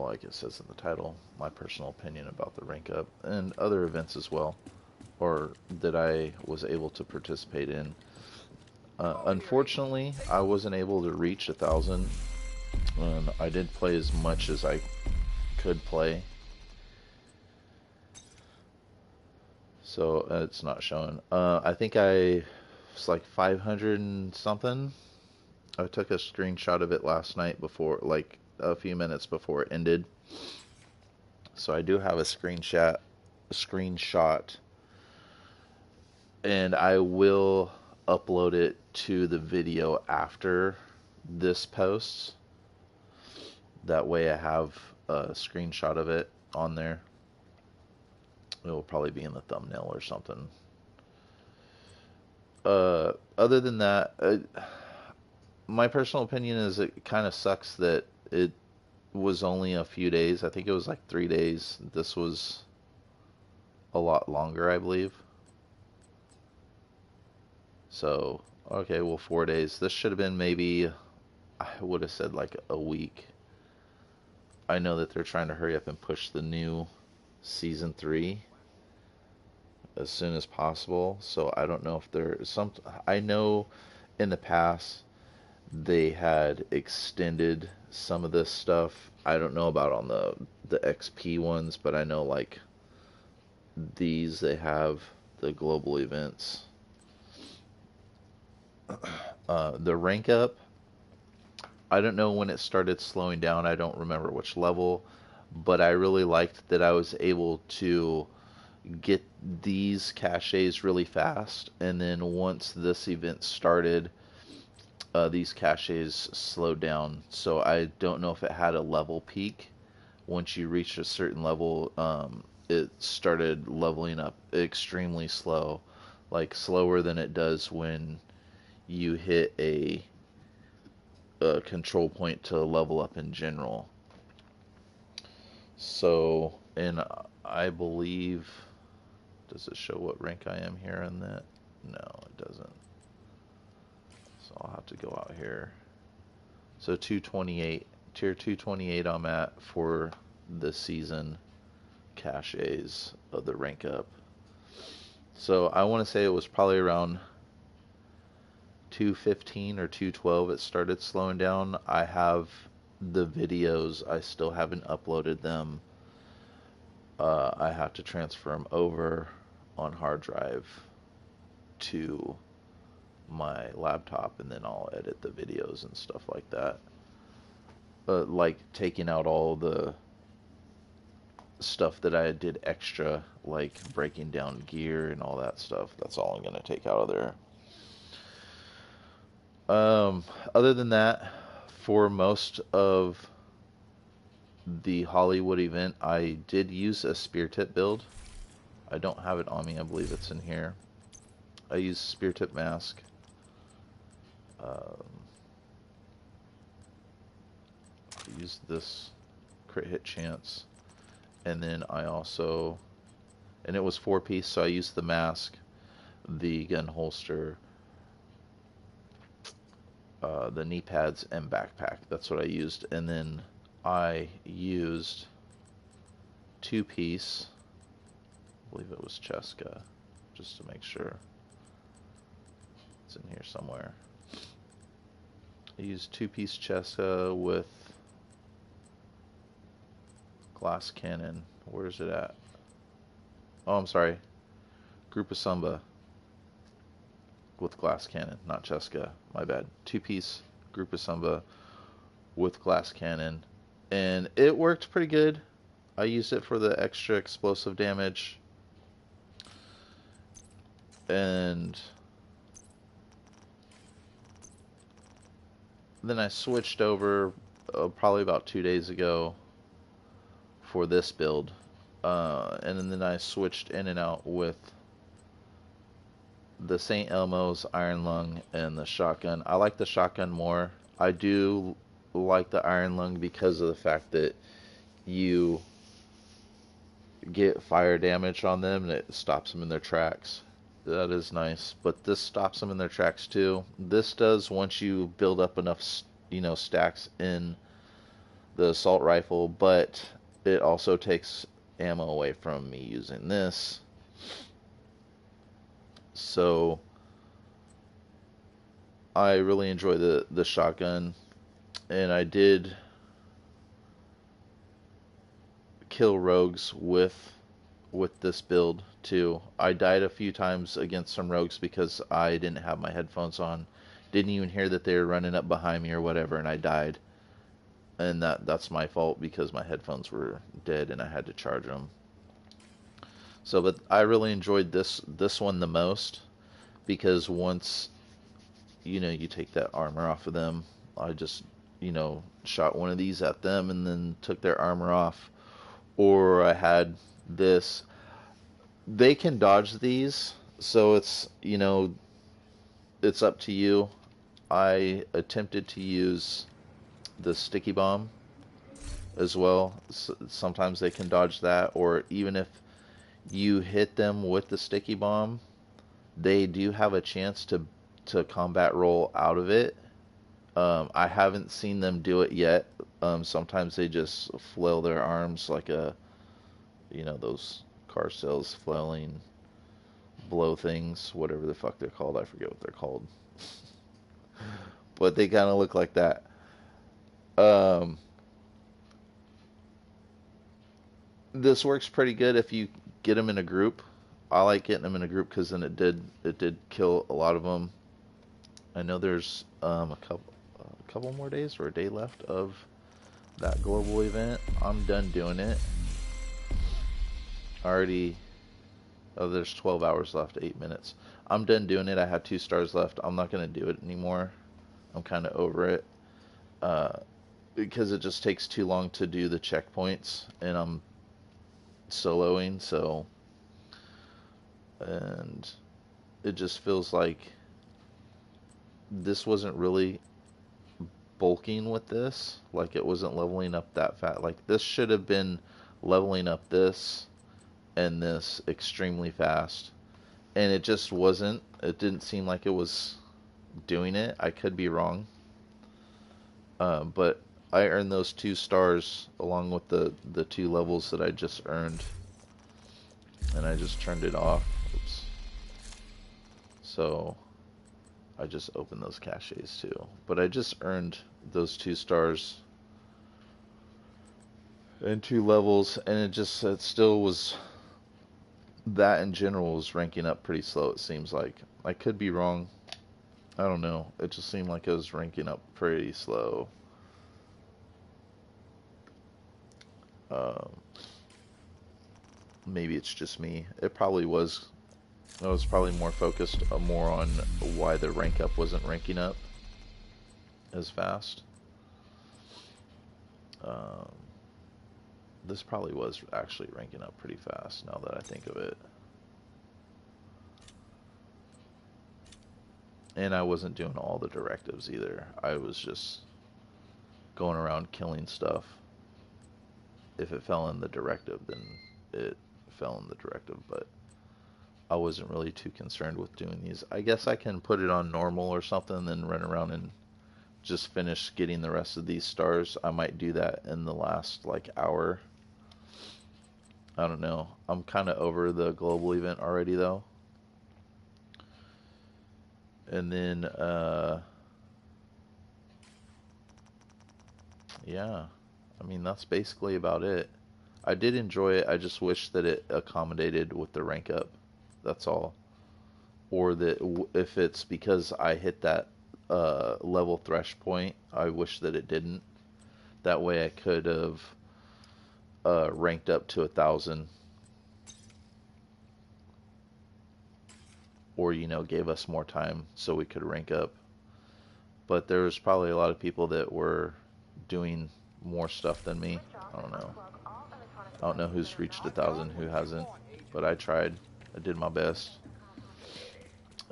like it says in the title, my personal opinion about the rank up and other events as well, or that I was able to participate in. Unfortunately, I wasn't able to reach 1,000. I did play as much as I could play, so it's not showing. I think it's like 500 and something. I took a screenshot of it last night before, like a few minutes before it ended. So I do have a screenshot, and I will upload it to the video after this post. That way I have a screenshot of it on there. It will probably be in the thumbnail or something. Other than that, my personal opinion is it kind of sucks that it was only a few days. I think it was like 3 days. This was a lot longer, I believe. So, okay, well, 4 days. This should have been maybe, I would have said like a week. I know that they're trying to hurry up and push the new Season 3 as soon as possible. So I don't know if there's some. I know in the past they had extended some of this stuff. I don't know about on the XP ones, but I know like these, they have the global events. The rank up, I don't know when it started slowing down. I don't remember which level, but I really liked that I was able to get these caches really fast, and then once this event started, these caches slowed down. So I don't know if it had a level peak. Once you reached a certain level, it started leveling up extremely slow, like slower than it does when you hit a control point to level up in general. So, and I believe, does it show what rank I am here in that? No, it doesn't. So I'll have to go out here. So 228, tier 228 I'm at for the season caches of the rank up. So I want to say it was probably around 215 or 212 it started slowing down. I have the videos, I still haven't uploaded them. I have to transfer them over on hard drive to my laptop, and then I'll edit the videos and stuff like that. Like taking out all the stuff that I did extra, like breaking down gear and all that stuff. That's all I'm gonna take out of there. Other than that, for most of the Hollywood event, I did use a spear tip build. I don't have it on me. I believe it's in here. I used spear tip mask. I used this crit hit chance, and then I also, and it was 4-piece, so I used the mask, the gun holster, the knee pads, and backpack. That's what I used. And then I used 2-piece, I believe it was Cheska, just to make sure. It's in here somewhere. I used 2-piece Cheska with glass cannon. Where's it at? Oh, I'm sorry. Group of Samba with glass cannon, not Cheska. My bad. 2-piece Group of Samba with glass cannon, and it worked pretty good. I used it for the extra explosive damage, and then I switched over probably about 2 days ago for this build, and then I switched in and out with the St. Elmo's, Iron Lung, and the shotgun. I like the shotgun more. I do like the Iron Lung because of the fact that you get fire damage on them and it stops them in their tracks. That is nice, but this stops them in their tracks too. This does once you build up enough, stacks in the assault rifle, but it also takes ammo away from me using this. So I really enjoy the shotgun, and I did kill rogues with this build too. I died a few times against some rogues because I didn't have my headphones on. Didn't even hear that they were running up behind me or whatever, and I died. And that's my fault because my headphones were dead and I had to charge them. So, but I really enjoyed this one the most because once you take that armor off of them, I just shot one of these at them and then took their armor off. Or I had this. They can dodge these, so it's up to you. I attempted to use the sticky bomb as well. Sometimes they can dodge that, or even if you hit them with the sticky bomb, they do have a chance to combat roll out of it. I haven't seen them do it yet. Sometimes they just flail their arms like those car sales flailing blow things, whatever the fuck they're called. I forget what they're called. But they kind of look like that. This works pretty good if you get them in a group. I like getting them in a group because then it did kill a lot of them. I know there's a couple more days or a day left of that global event. I'm done doing it. Already, oh, there's 12 hours left, 8 minutes. I'm done doing it. I had 2 stars left. I'm not going to do it anymore. I'm kind of over it. Because it just takes too long to do the checkpoints, and I'm soloing, so, and it just feels like this wasn't really bulking with this. Like, it wasn't leveling up that fast. Like, this should have been leveling up this and this extremely fast, and it just wasn't. It didn't seem like it was doing it. I could be wrong, but I earned those 2 stars along with the 2 levels that I just earned, and I just turned it off. Oops. So I just opened those caches too, but I just earned those 2 stars and 2 levels, and it still was, that in general was ranking up pretty slow. It seems like I could be wrong. I don't know. It just seemed like it was ranking up pretty slow. Maybe it's just me. It probably was. I was probably more focused more on why the rank up wasn't ranking up as fast. This probably was actually ranking up pretty fast now that I think of it. And I wasn't doing all the directives either. I was just going around killing stuff. If it fell in the directive, then it fell in the directive, but I wasn't really too concerned with doing these. I guess I can put it on normal or something and then run around and just finish getting the rest of these stars. I might do that in the last like hour. I don't know. I'm kind of over the global event already though. And then yeah, I mean that's basically about it. I did enjoy it. I just wish that it accommodated with the rank up. That's all. Or that if it's because I hit that level thresh point, I wish that it didn't. That way I could have ranked up to 1,000, or gave us more time so we could rank up. But there was probably a lot of people that were doing more stuff than me. I don't know. I don't know who's reached 1,000, who hasn't, but I tried. I did my best.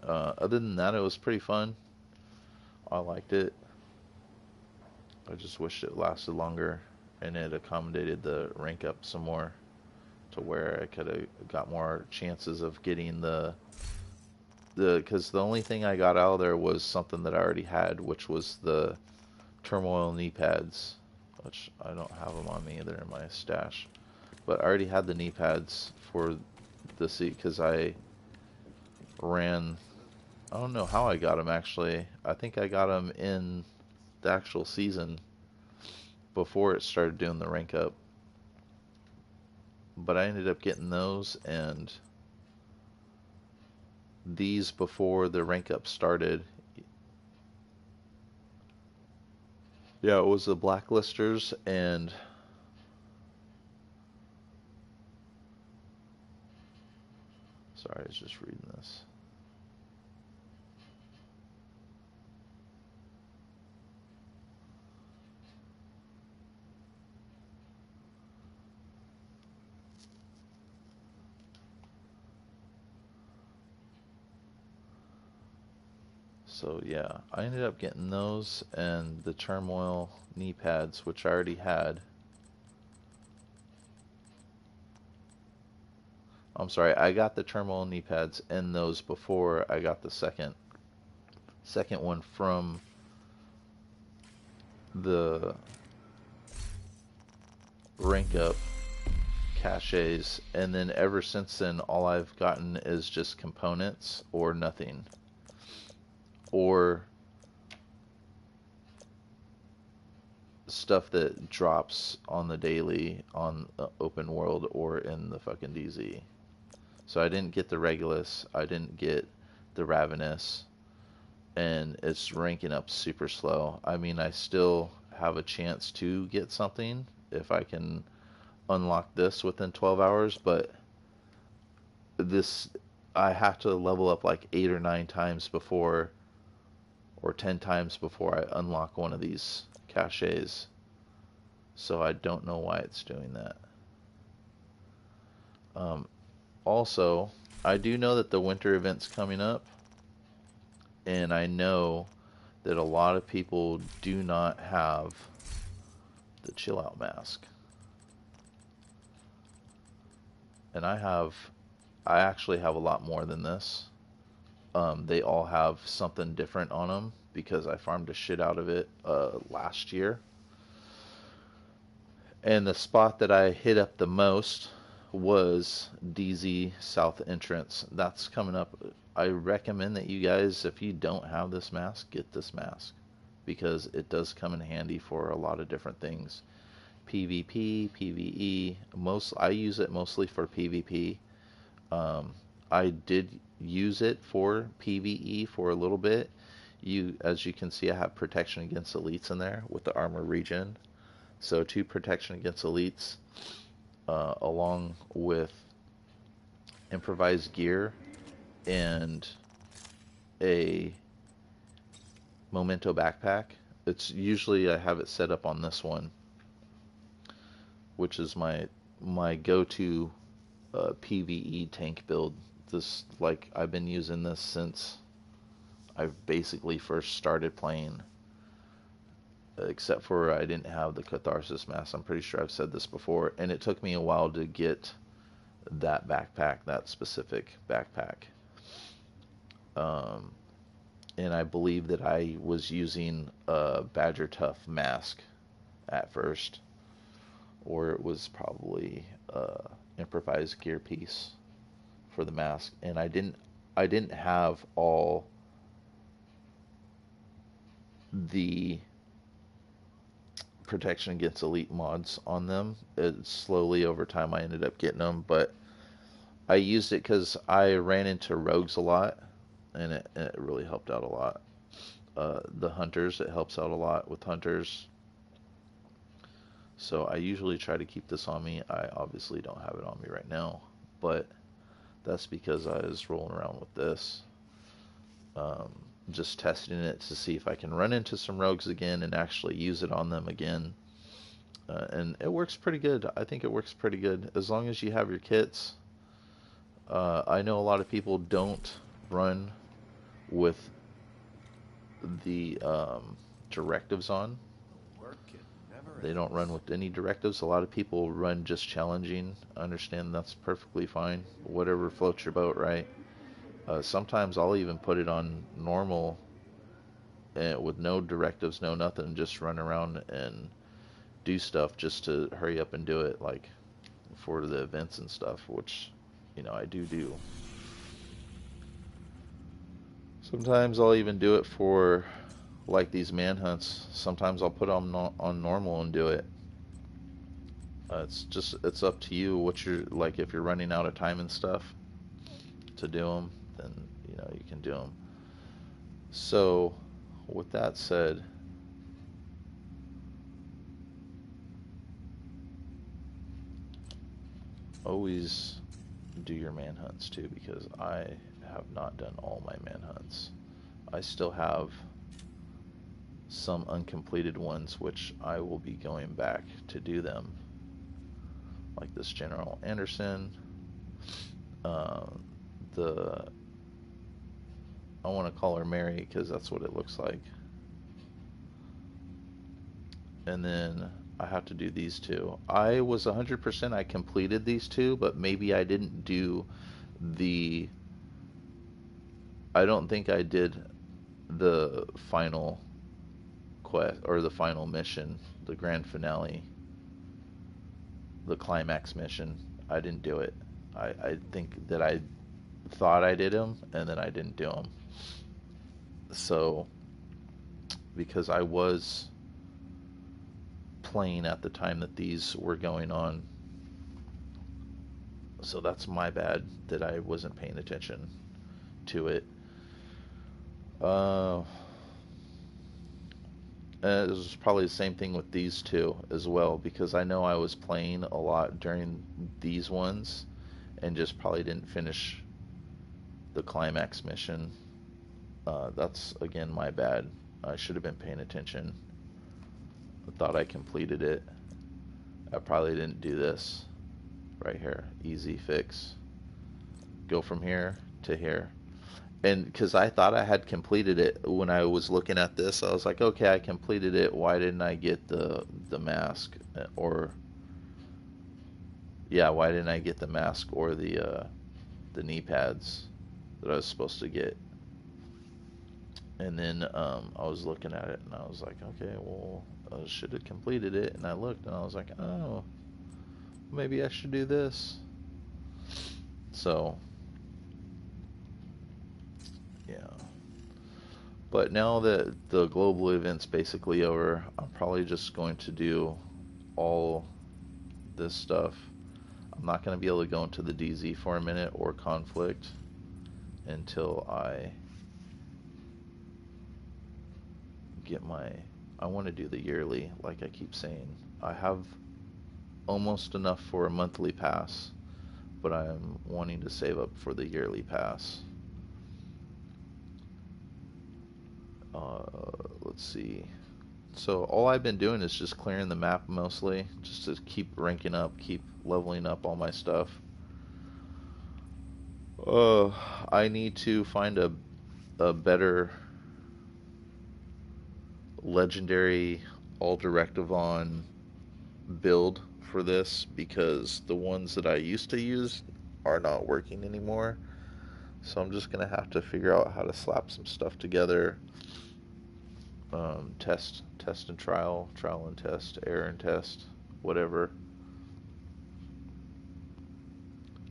Other than that, it was pretty fun. I liked it. I just wished it lasted longer and it accommodated the rank up some more to where I could have got more chances of getting because the only thing I got out of there was something that I already had, which was the turmoil knee pads. which I don't have them on me. They're in my stash. But I already had the knee pads for the seat because I ran. I don't know how I got them actually. I think I got them in the actual season before it started doing the rank up. But I ended up getting those and these before the rank up started. Yeah, it was the blacklisters and sorry, I was just reading this. So yeah, I ended up getting those and the turmoil knee pads, which I already had. I'm sorry, I got the turmoil knee pads and those before I got the second one from the rank up caches, and then ever since then all I've gotten is just components or nothing, or stuff that drops on the daily on the open world or in the fucking DZ. So I didn't get the Regulus, I didn't get the Ravenous, and it's ranking up super slow. I mean, I still have a chance to get something if I can unlock this within 12 hours, but this, I have to level up like 8 or 9 times before, or 10 times before I unlock one of these caches. So I don't know why it's doing that. Also, I do know that the winter event's coming up, and I know that a lot of people do not have the chill out mask. And I actually have a lot more than this. They all have something different on them because I farmed the shit out of it last year. And the spot that I hit up the most was DZ South Entrance. That's coming up. I recommend that you guys, if you don't have this mask, get this mask because it does come in handy for a lot of different things. PvP, PvE. I use it mostly for PvP. I did use it for PvE for a little bit. As you can see, I have protection against elites in there with the armor regen. So 2 protection against elites, along with improvised gear and a memento backpack. It's usually I have it set up on this one, which is my go-to PvE tank build. This, like, I've been using this since I've basically first started playing. Except for I didn't have the Catharsis mask. I'm pretty sure I've said this before. And it took me a while to get that backpack, that specific backpack. And I believe that I was using a Badger Tough mask at first. Or it was probably improvised gear piece for the mask. And I didn't have all the protection against elite mods on them. Slowly over time I ended up getting them, but I used it because I ran into rogues a lot, and it really helped out a lot. The hunters, it helps out a lot with hunters. So I usually try to keep this on me. I obviously don't have it on me right now, but that's because I was rolling around with this. Just testing it to see if I can run into some rogues again and actually use it on them again. And it works pretty good. I think it works pretty good as long as you have your kits. I know a lot of people don't run with the directives on. They don't run with any directives. A lot of people run just challenging. I understand that's perfectly fine. Whatever floats your boat, right? Sometimes I'll even put it on normal with no directives, no nothing, just run around and do stuff just to hurry up and do it, like for the events and stuff, which, you know, I do. Sometimes I'll even do it for like these manhunts. Sometimes I'll put on normal and do it. It's up to you what you're like. If you're running out of time and stuff to do them, then you know you can do them. So, with that said, always do your manhunts too, because I have not done all my manhunts. I still have some uncompleted ones, which I will be going back to do them, like this General Anderson. Uh, the I want to call her Mary because that's what it looks like. And then I have to do these two. I was 100% I completed these two, but maybe I didn't do the. I don't think I did the final quest or the final mission, the grand finale, the climax mission. I didn't do it. I think that I thought I did them and then I didn't do them. So, because I was playing at the time that these were going on, so that's my bad that I wasn't paying attention to it. Uh, it was probably the same thing with these two as well, because I know I was playing a lot during these ones and just probably didn't finish the climax mission. That's again my bad. I should have been paying attention. I thought I completed it. I probably didn't do this right here. Easy fix. Go from here to here. And because I thought I had completed it when I was looking at this, I was like, okay, I completed it. Why didn't I get the mask? Or yeah, why didn't I get the mask or the knee pads that I was supposed to get? And then I was looking at it and I was like, okay, well, I should have completed it. And I looked and I was like, oh, maybe I should do this. So, yeah. But now that the global event's basically over, I'm probably just going to do all this stuff. I'm not going to be able to go into the DZ for a minute or conflict until I get my. I want to do the yearly, like I keep saying. I have almost enough for a monthly pass, but I'm wanting to save up for the yearly pass. Let's see. So all I've been doing is just clearing the map mostly, just to keep ranking up, keep leveling up all my stuff. I need to find a better legendary all directive on build for this, because the ones that I used to use are not working anymore. So I'm just gonna have to figure out how to slap some stuff together. Test and trial and test, error and test, whatever.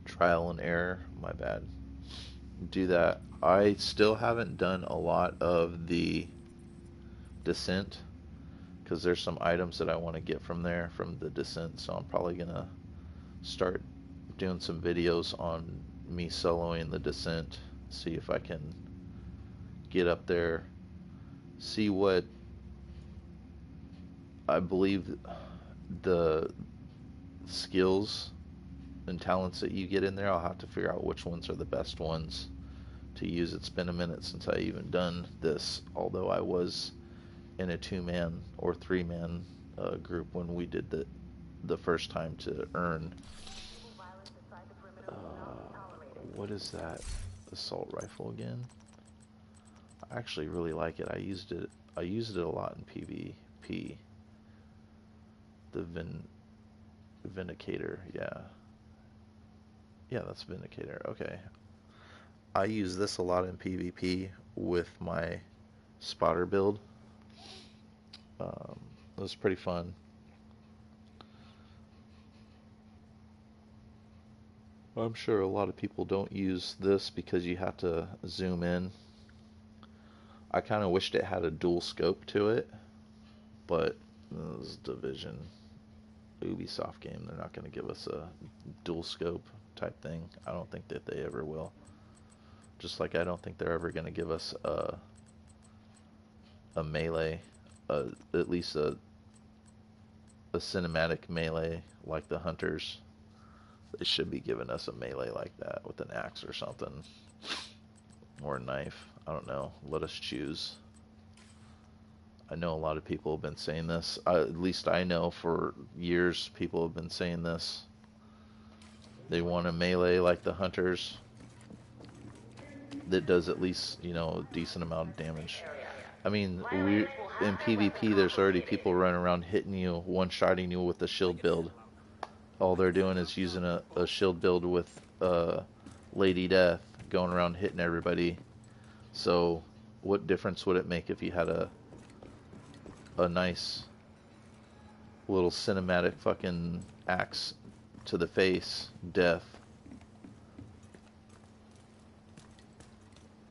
Trial and error, my bad. Do that. I still haven't done a lot of the descent because there's some items that I want to get from there, from the descent, so I'm probably gonna start doing some videos on me soloing the descent, see if I can get up there, see what I believe the skills and talents that you get in there. I'll have to figure out which ones are the best ones to use. It's been a minute since I even done this, although I was in a 2-man or 3-man group when we did the first time to earn. What is that assault rifle again? I actually really like it. I used it a lot in PvP. The Vindicator, yeah. Yeah, that's Vindicator. Okay. I use this a lot in PvP with my spotter build. It was pretty fun. I'm sure a lot of people don't use this because you have to zoom in. I kind of wished it had a dual scope to it, but this is Division Ubisoft game. They're not going to give us a dual scope type thing. I don't think that they ever will. Just like I don't think they're ever going to give us a melee, at least a cinematic melee like the Hunters. They should be giving us a melee like that with an axe or something. Or a knife. I don't know. Let us choose. I know a lot of people have been saying this. At least I know for years people have been saying this. They want a melee like the Hunters that does at least, you know, a decent amount of damage. I mean, in PvP, there's already people running around hitting you, one-shotting you with the shield build. All they're doing is using a shield build with Lady Death, going around hitting everybody. So, what difference would it make if you had a nice little cinematic fucking axe to the face, Death?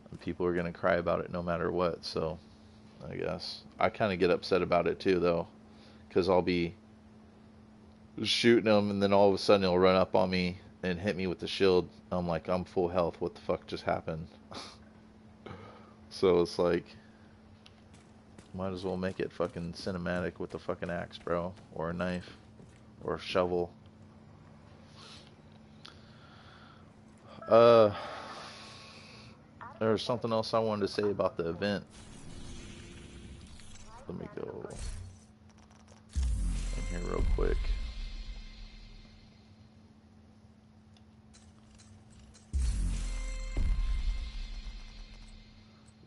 And people are gonna cry about it no matter what. So, I guess I kind of get upset about it too, though, because I'll be shooting him, and then all of a sudden he'll run up on me and hit me with the shield. I'm like, I'm full health. What the fuck just happened? So it's like, might as well make it fucking cinematic with the fucking axe, bro, or a knife, or a shovel. There's something else I wanted to say about the event. Let me go in here real quick.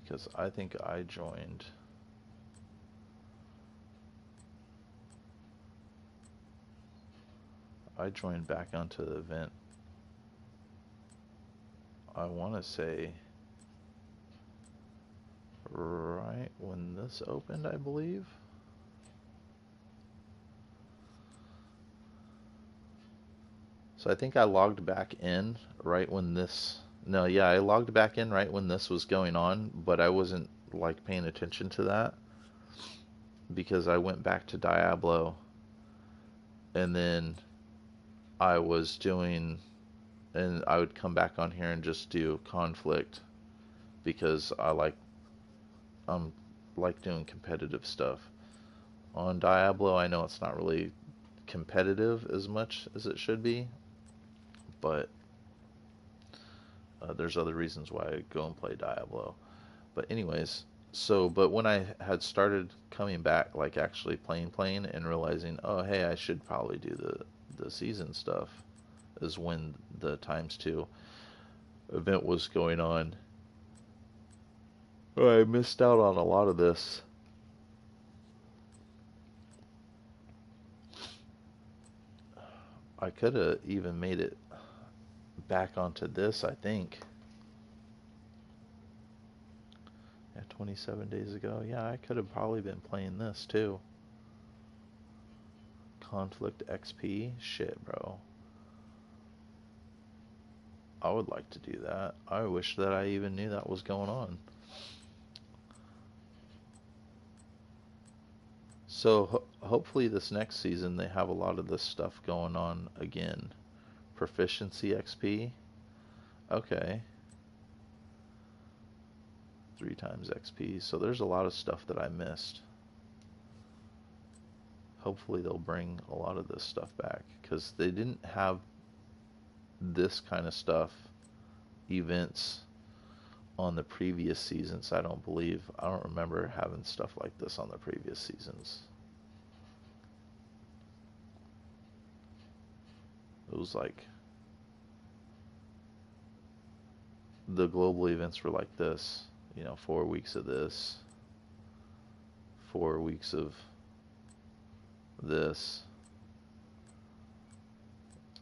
Because I think I joined. Back onto the event. I want to say right when this opened, I believe. So I think I logged back in right when this. No, yeah, I logged back in right when this was going on, but I wasn't like paying attention to that because I went back to Diablo and then I was doing, and I would come back on here and just do conflict because I'm like doing competitive stuff. On Diablo, I know it's not really competitive as much as it should be, but there's other reasons why I go and play Diablo. But anyways, so but when I had started coming back, like actually playing and realizing, oh hey, I should probably do the season stuff, is when the ×2 event was going on. I missed out on a lot of this. I could have even made it back onto this, I think. Yeah, 27 days ago. Yeah, I could have probably been playing this too. Conflict XP? Shit, bro. I would like to do that. I wish that I even knew that was going on. So hopefully this next season they have a lot of this stuff going on again. Proficiency XP. Okay. 3 times XP. So there's a lot of stuff that I missed. Hopefully they'll bring a lot of this stuff back, because they didn't have this kind of stuff, events, on the previous seasons. I don't remember having stuff like this on the previous seasons. It was like the global events were like this, 4 weeks of this, 4 weeks of this.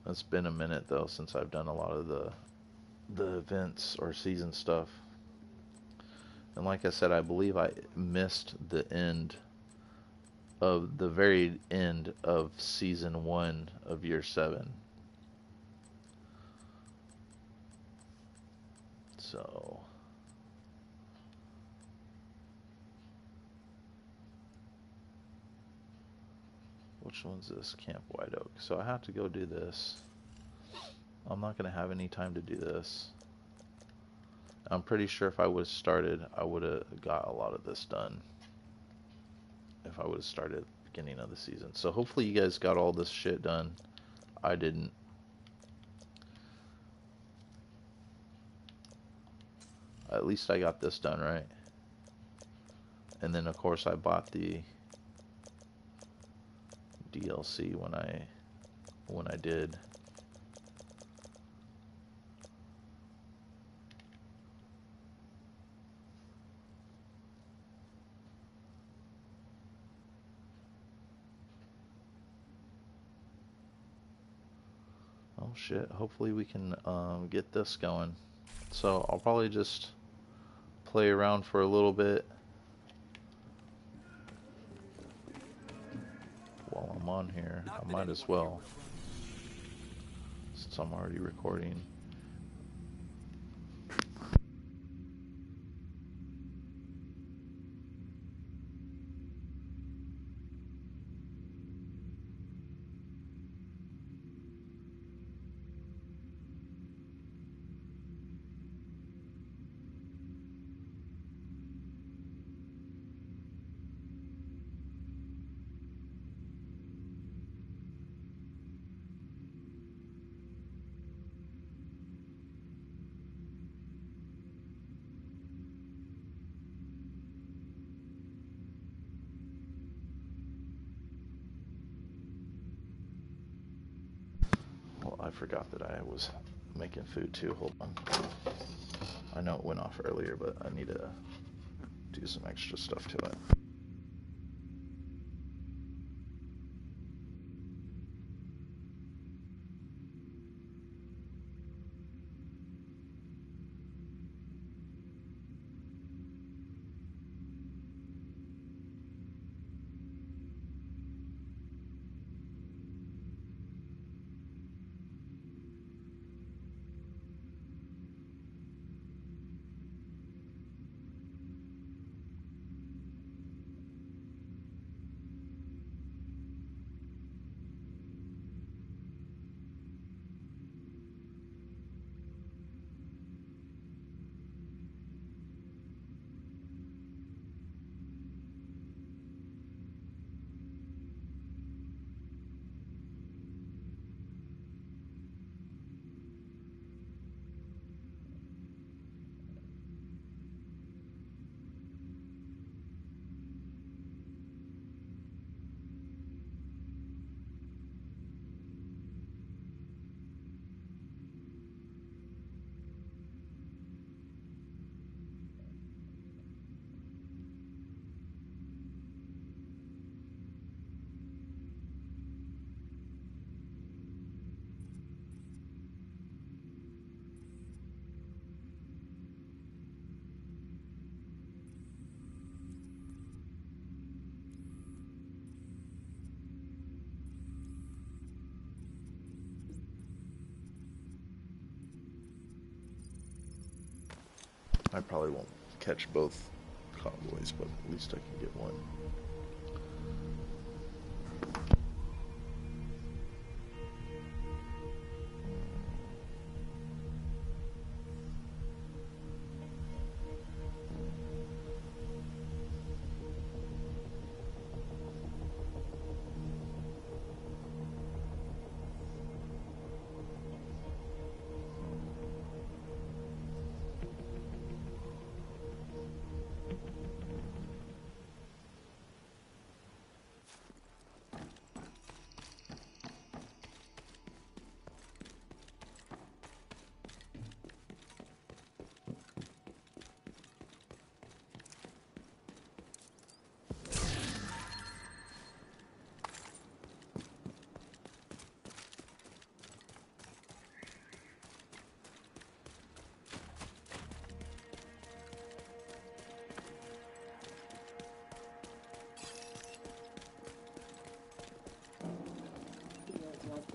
It's been a minute though since I've done a lot of the events or season stuff. And like I said, I believe I missed the very end of season 1 of year 7. So which one's this? Camp White Oak. So I have to go do this. I'm not going to have any time to do this. I'm pretty sure if I would have started, I would have got a lot of this done. If I would have started at the beginning of the season. So hopefully you guys got all this shit done. I didn't. At least I got this done, right? And then of course I bought the DLC when I did. Oh shit, hopefully we can get this going. So I'll probably just play around for a little bit while I'm on here. I might as well, since I'm already recording. Well, I forgot that I was making food too. Hold on. I know it went off earlier, but I need to do some extra stuff to it. I probably won't catch both convoys, but at least I can get one.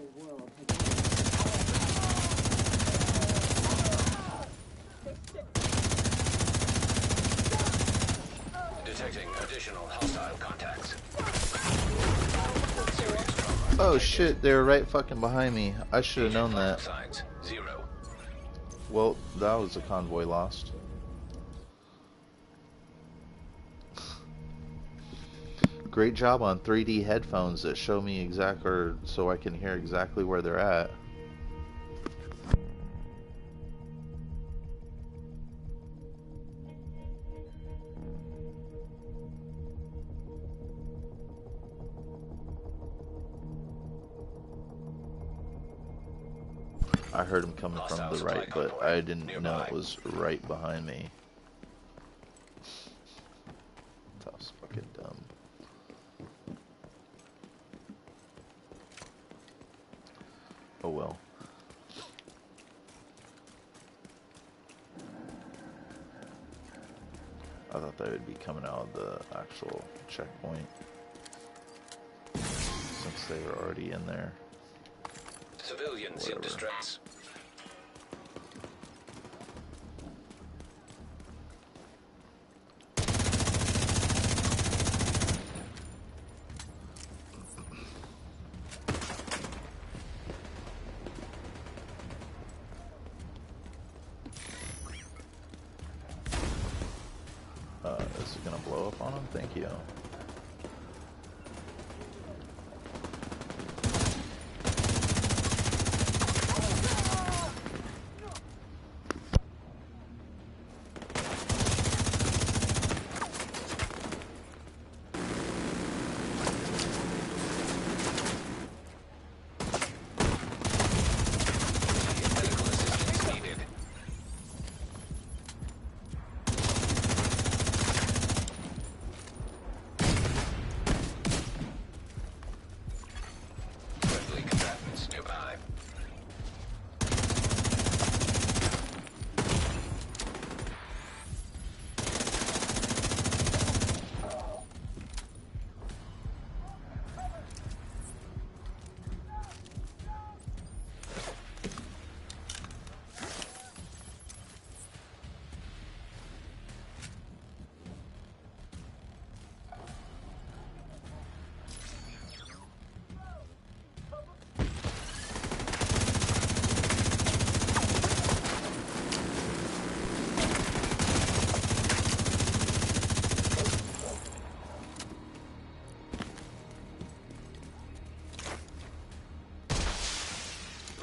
the world Oh shit, they were right fucking behind me. I should have known that. Signs, 0. Well, that was a convoy lost. Great job on 3D headphones that show me or so I can hear exactly where they're at. I heard him coming from the right, but I didn't know it was right behind me. That was fucking dumb. Oh well. I thought they would be coming out of the actual checkpoint since they were already in there. Civilians in distress. Is it gonna blow up on them? Thank you.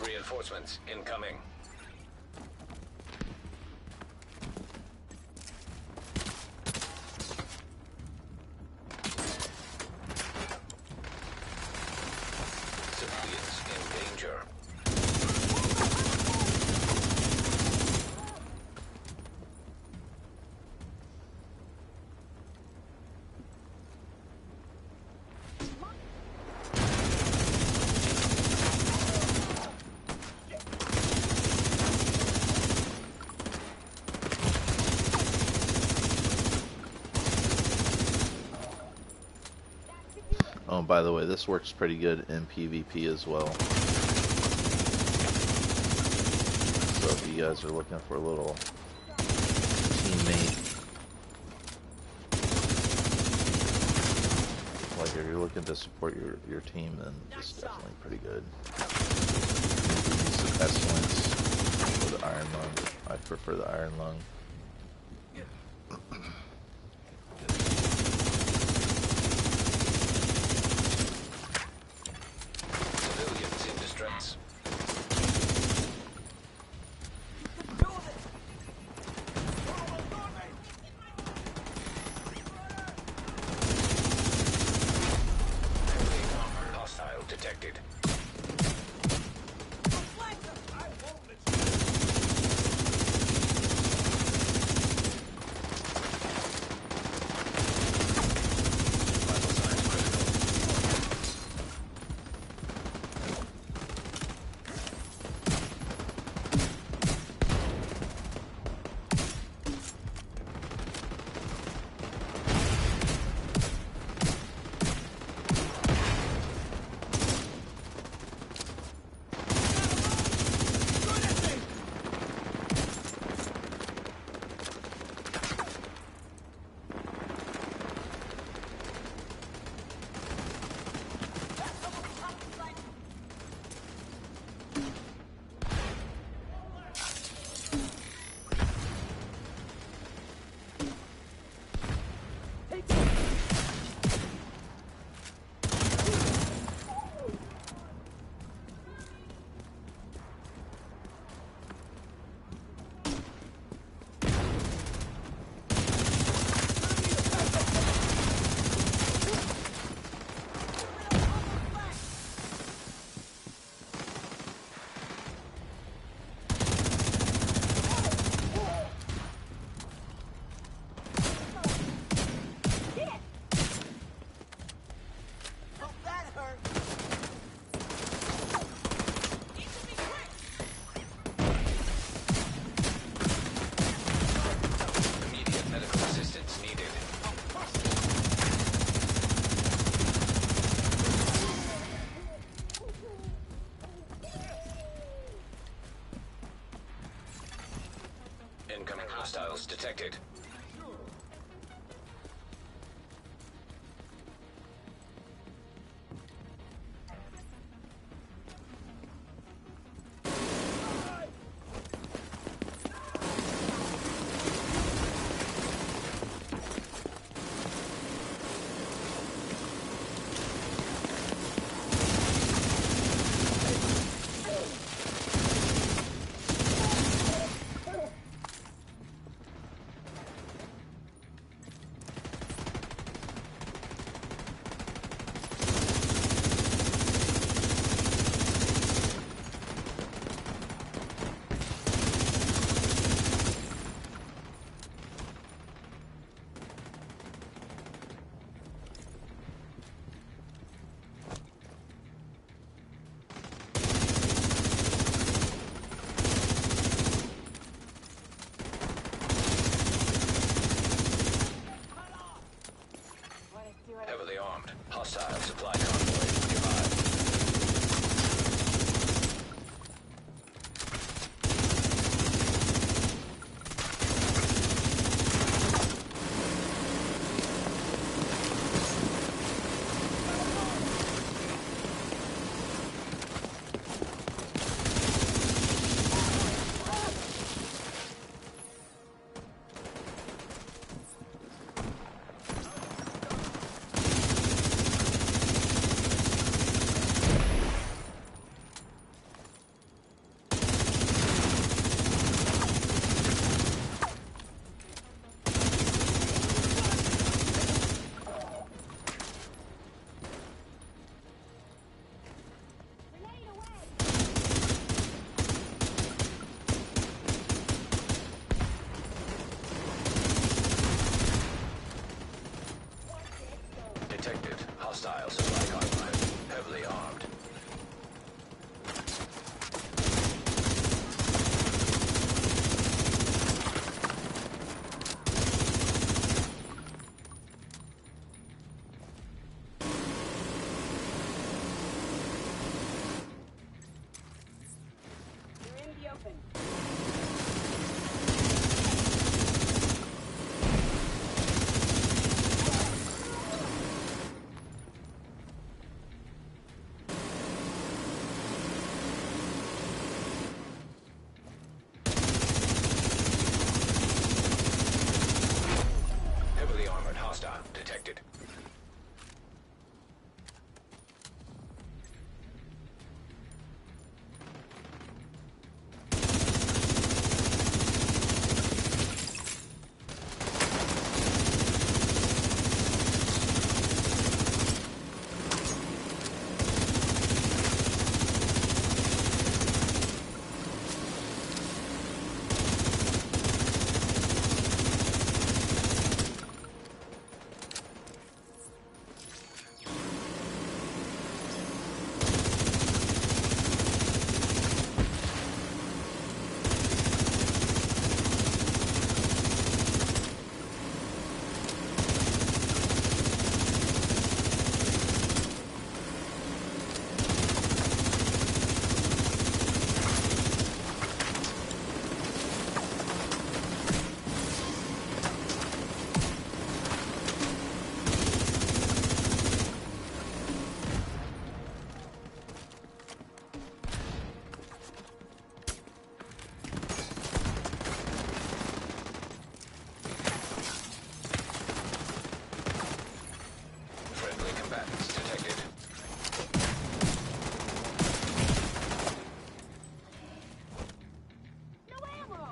Reinforcements incoming. Civilians in danger. Oh, by the way, this works pretty good in PvP as well. So if you guys are looking for a little teammate, like if you're looking to support your team, then this is definitely pretty good. Use the pestilence or the iron lung. I prefer the iron lung. Detected. Hostiles detected. Heavily armed. Hostile supply convoy nearby. Detected. Hostile supply convoy. Heavily armed. You're in the open. Heavily armored hostile detected. Friendly combatants detected. No ammo!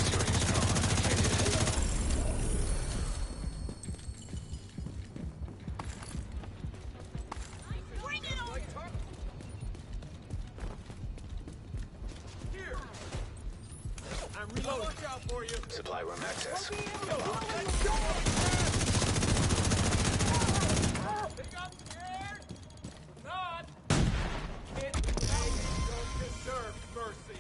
Serious trauma detected. Bring it on! Here! I'm reloading. Watch out for you. Supply room access. They got scared? Not. It don't deserve mercy.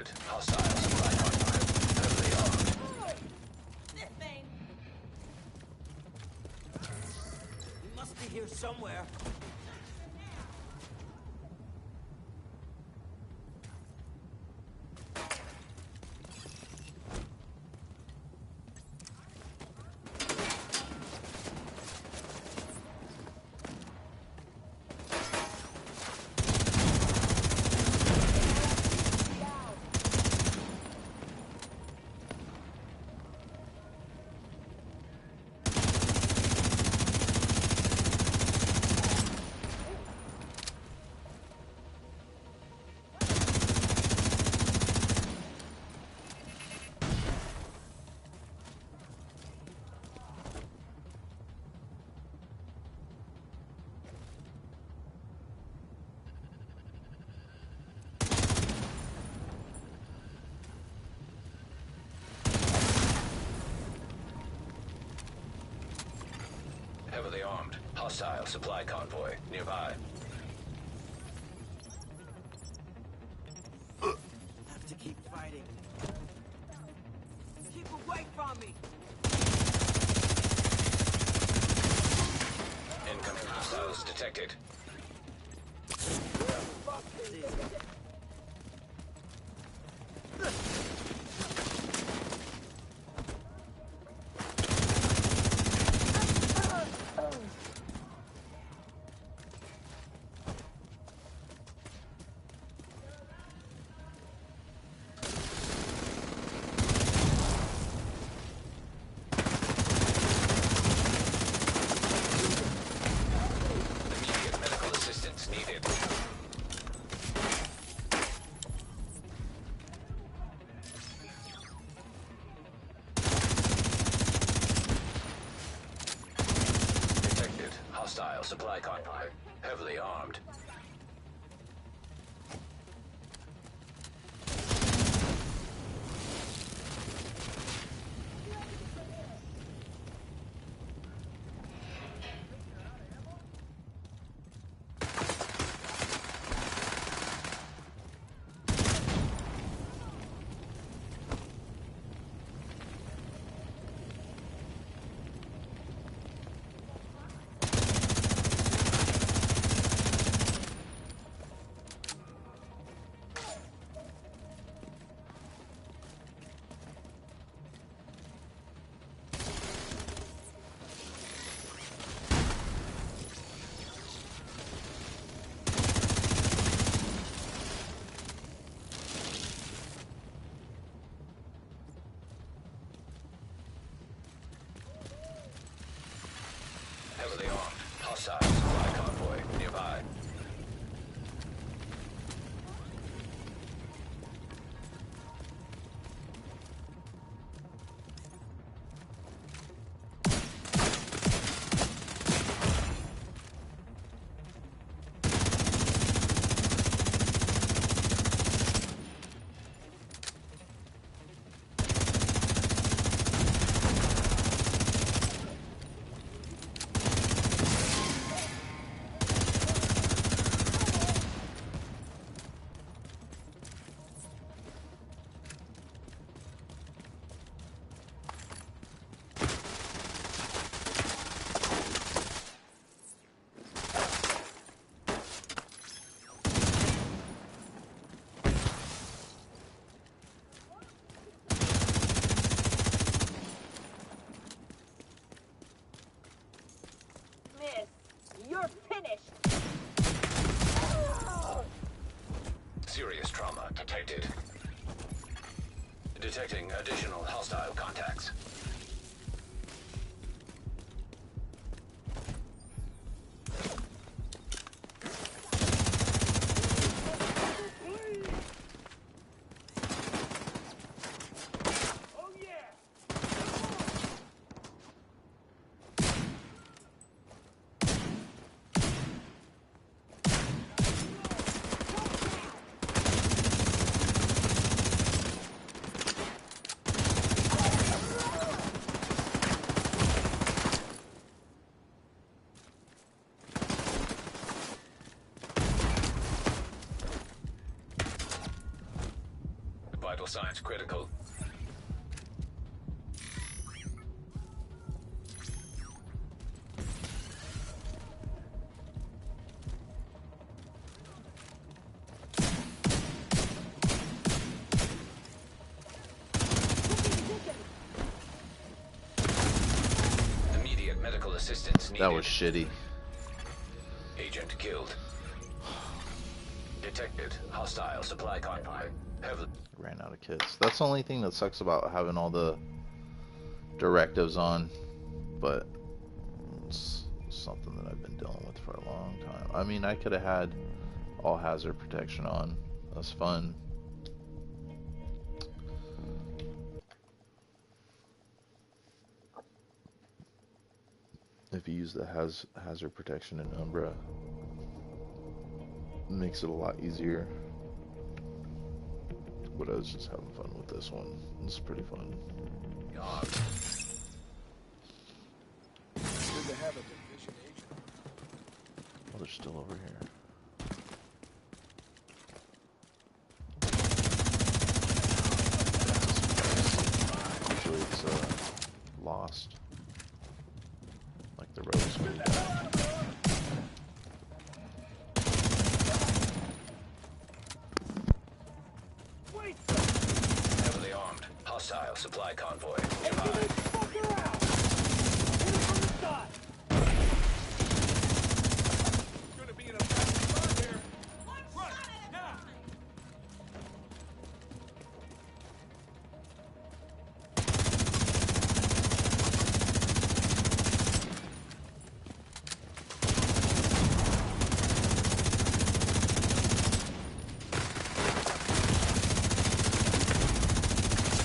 Detected. Hostile supply convoy. Heavily armed. This thing. He must be here somewhere. Heavily armed. Hostile supply convoy nearby. Have to keep fighting. Keep away from me. Incoming hostiles detected. Immediate medical assistance needed. Detected. Hostile supply convoy. Heavily armed. Heavily armed. Hostile supply convoy nearby. Miss, you're finished. Serious trauma detected. Detecting additional hostile contacts. Oh yeah. Vital signs critical. Immediate medical assistance needed. That was shitty. Agent killed. Detected hostile supply convoy. Heavily. Ran out of kits. That's the only thing that sucks about having all the directives on, but it's something that I've been dealing with for a long time. I mean, I could have had all hazard protection on. That's fun. If you use the hazard protection in Umbra, it makes it a lot easier. But I was just having fun with this one. It's pretty fun. God. Good to have a division agent. Oh, they're still over here. Usually it's lost. Like the road's really bad. Heavily armed. Hostile supply convoy. Nearby. Gonna be in a bad spot here. Run, now!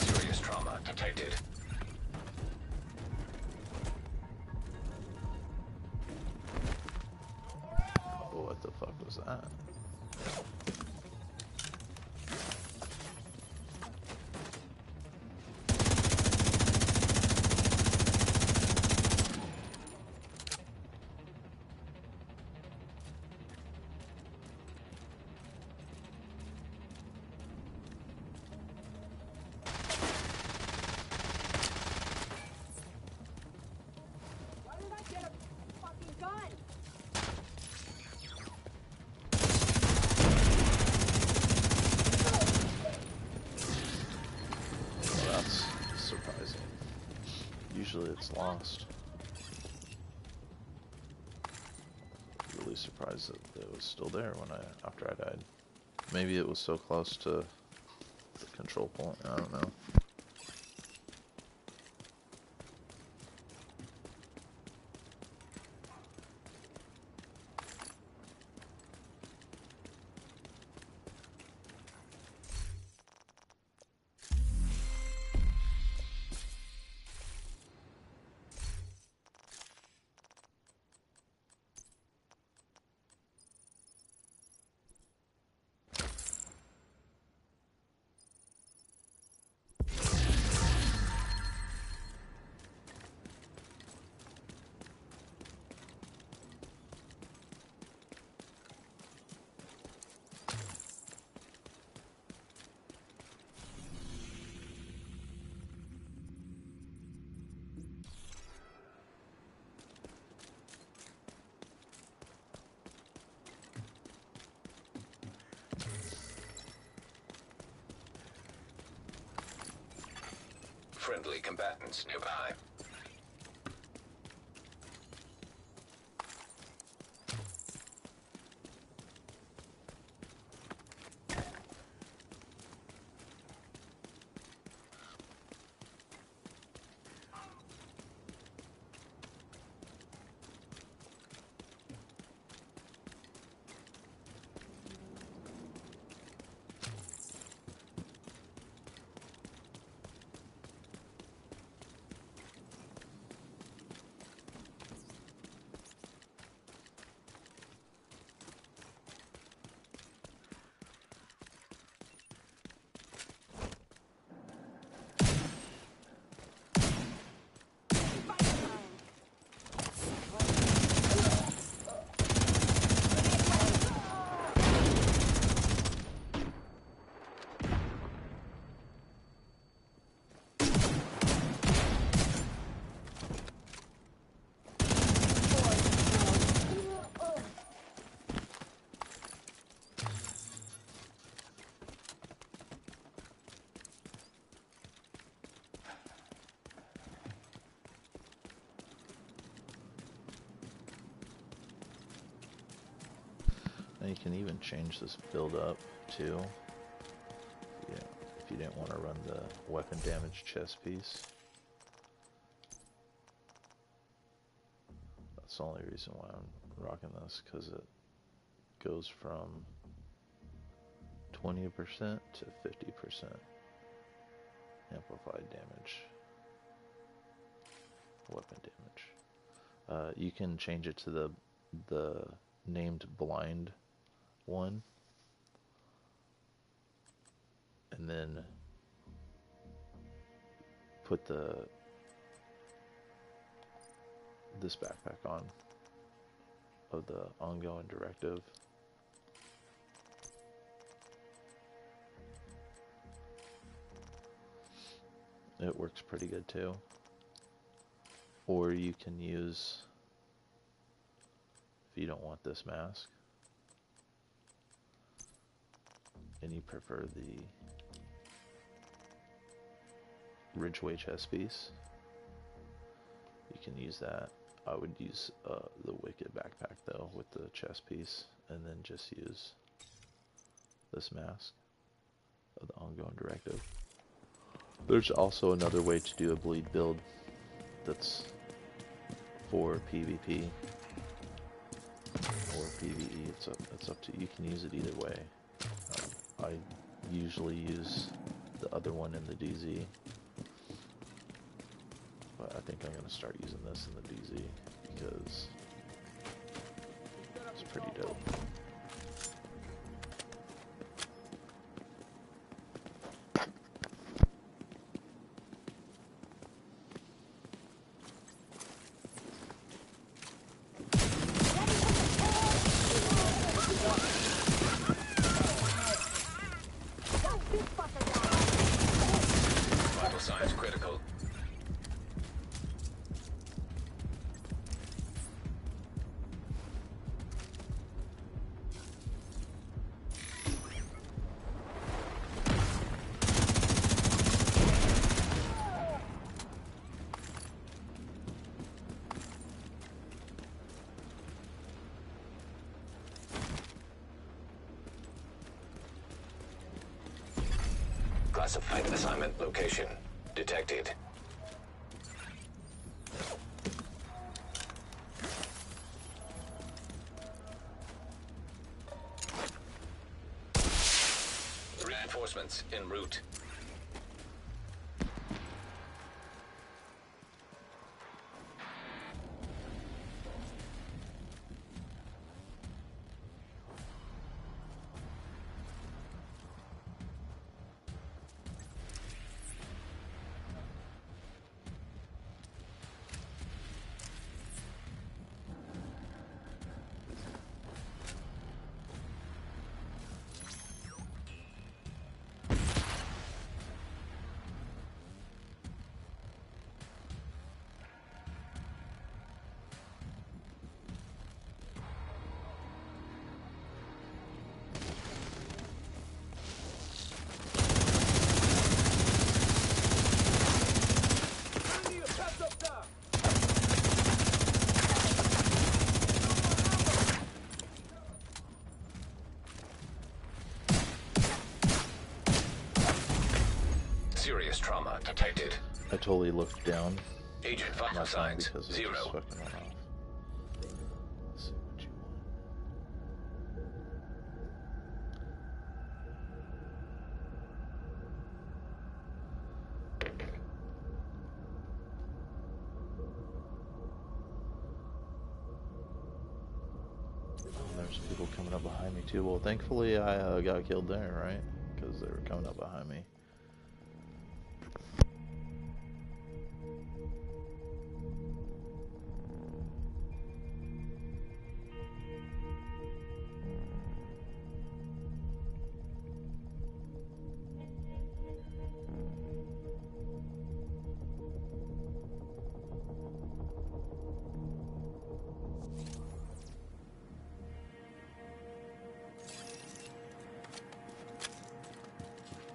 Serious trauma detected. Oh, what the fuck was that? Why did I get a fucking gun? Well, that's surprising. Usually it's lost. Really surprised that it was still there after I died. Maybe it was so close to the control point. I don't know. Friendly combatants nearby. You can even change this build up too. Yeah, if you didn't want to run the weapon damage chest piece. That's the only reason why I'm rocking this, because it goes from 20% to 50% amplified damage. Weapon damage. You can change it to the named blind one, and then put this backpack on of the ongoing directive. It works pretty good too. Or you can use, if you don't want this mask and you prefer the Ridgeway chest piece, you can use that. I would use the Wicked backpack though with the chest piece, and then just use this mask of the ongoing directive. There's also another way to do a bleed build that's for PvP or PvE. It's up to you. You can use it either way. I usually use the other one in the DZ, but I think I'm going to start using this in the DZ because it's pretty dope. Vital signs critical. Classified assignment location detected. Reinforcements en route. Serious trauma detected. I totally looked down Agent vital my phone signs because it zero. just fucking went off. Let's see what you want. There's people coming up behind me too. Well, thankfully I got killed there, right? Because they were coming up behind me.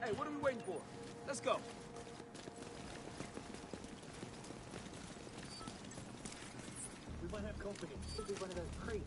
Hey, what are we waiting for? Let's go. We might have company. Could be one of those creeps.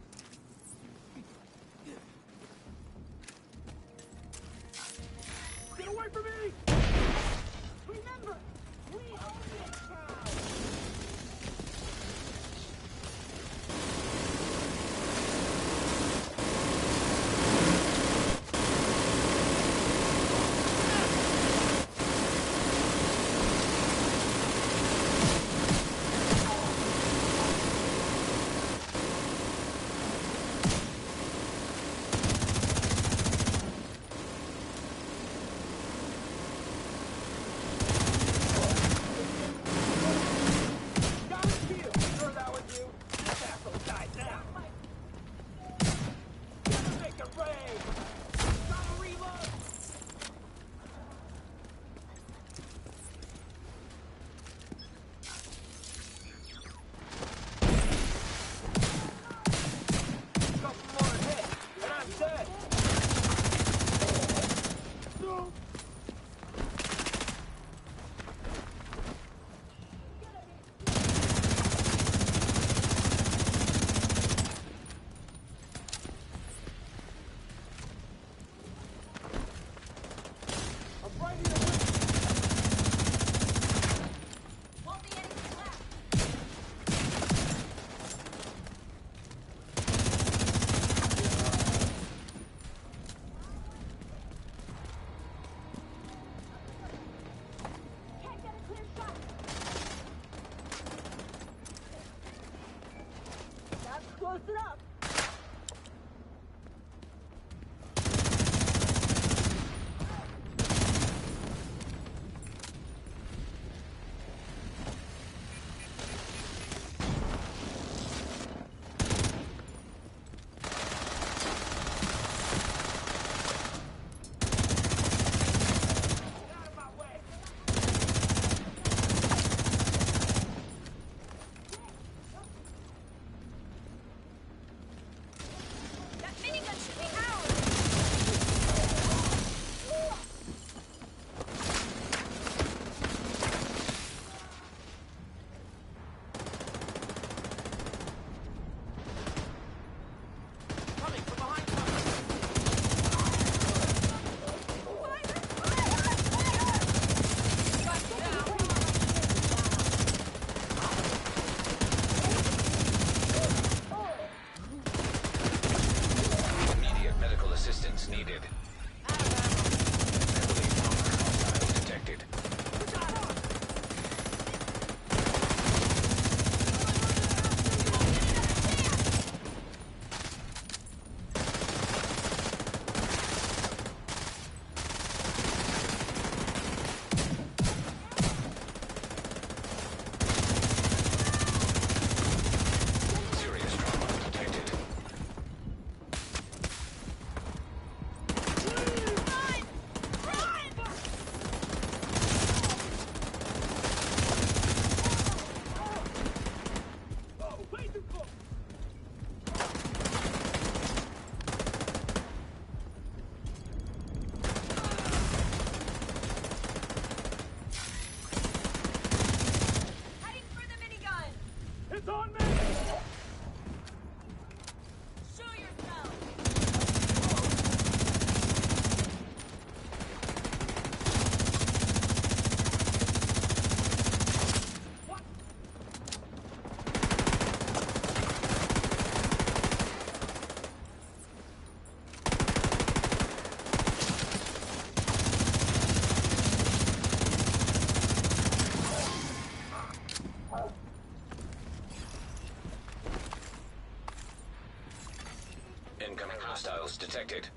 Hostiles detected.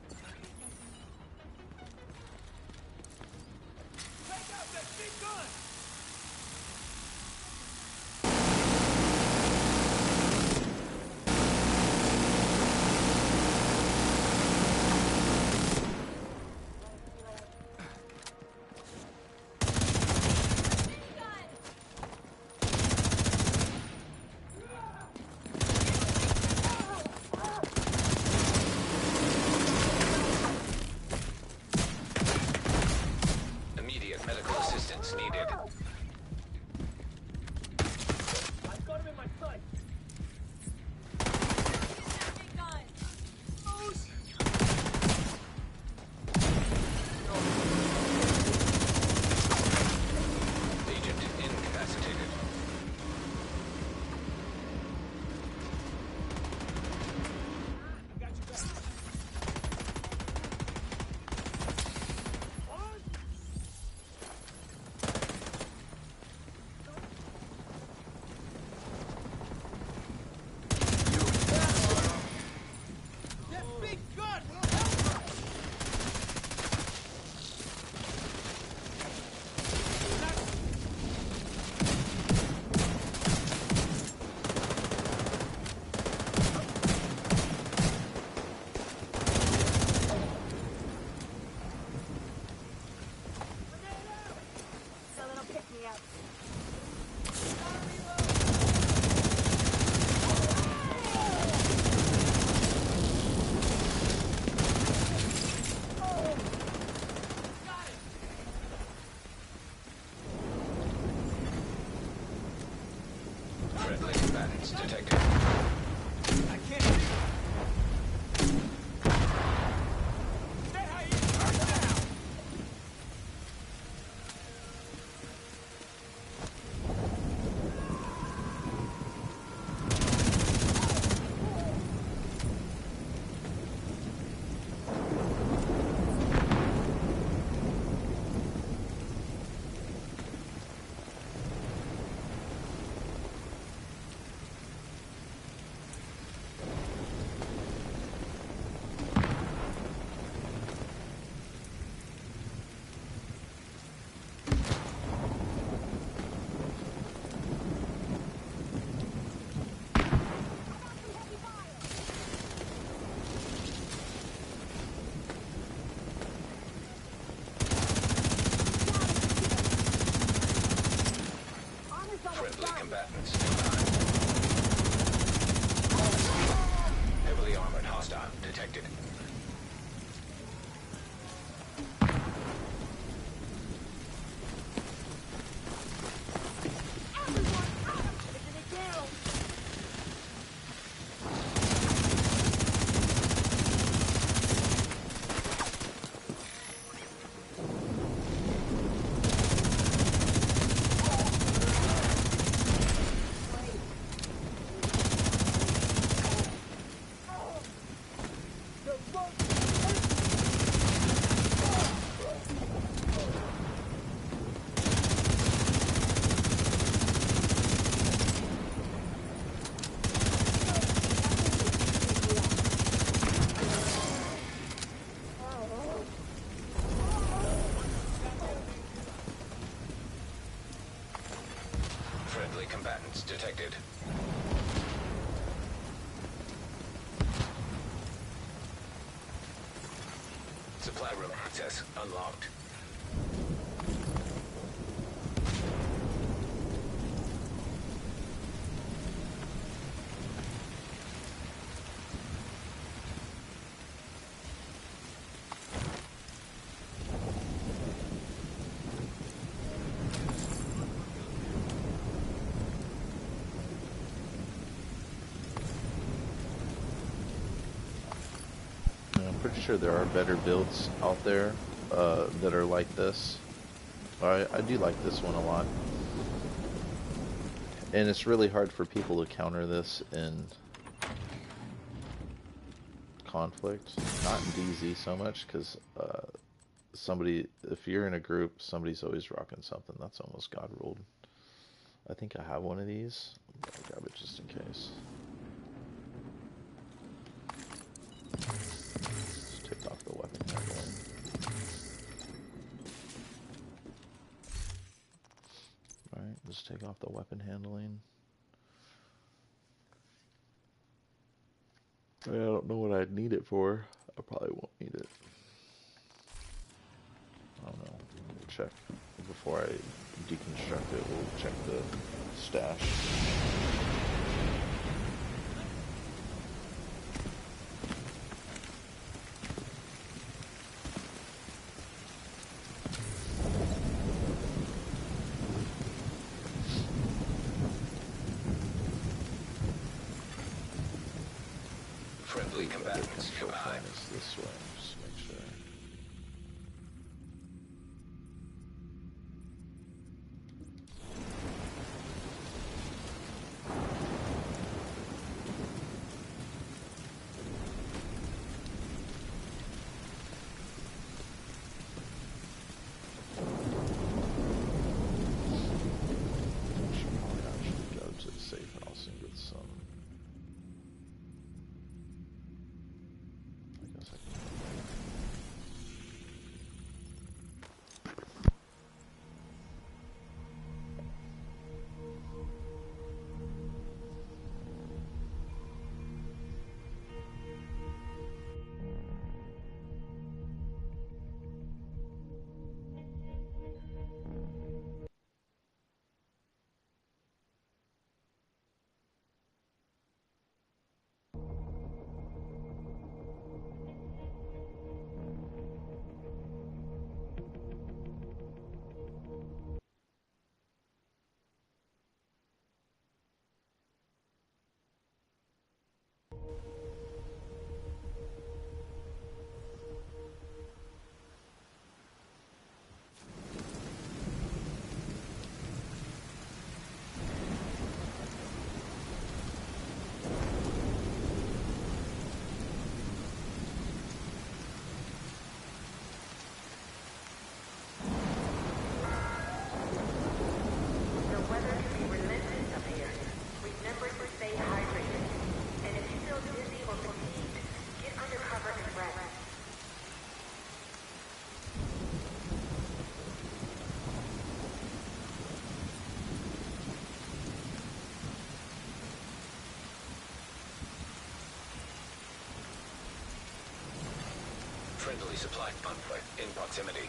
Take out that big gun! Immediate medical assistance needed. I've got him in my sight! Agent incapacitated. Got you back. On! That big gun will help us! Someone'll pick me up. Friendly combatants detected. I can't see you. Stay how you are now! Friendly combatants. Heavily armored hostile detected. Friendly combatants detected. Supply room access unlocked. I'm pretty sure there are better builds out there that are like this. I do like this one a lot. And it's really hard for people to counter this in conflict. Not in DZ so much, because if you're in a group, somebody's always rocking something. That's almost God ruled. I think I have one of these. I'm gonna grab it just in case. Take off the weapon handling. I don't know what I'd need it for. I probably won't need it. I don't know. We'll check. Before I deconstruct it, we'll check the stash. Friendly combatants Control nearby. point is this way. Just make sure. Should probably actually go to the safe house and get some. I guess I can. Friendly supply convoy in proximity.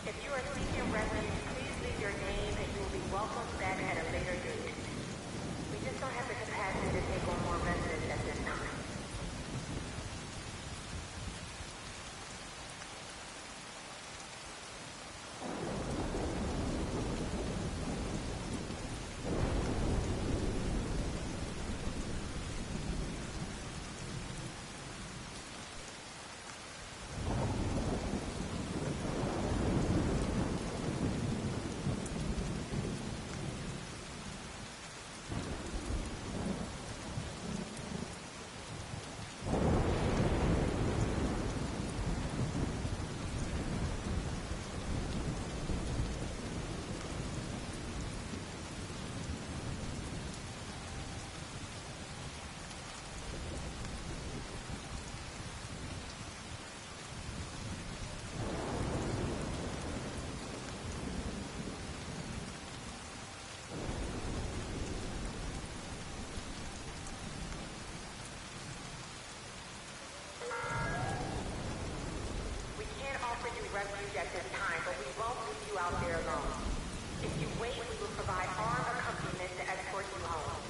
If you are seeking refuge, please leave your name and you will be welcomed back at a later date. We just don't have the capacity to take on more residents at this time. We can't offer you refuge at this time, but we won't leave you out there alone. If you wait, we will provide armed accompaniment to escort you home.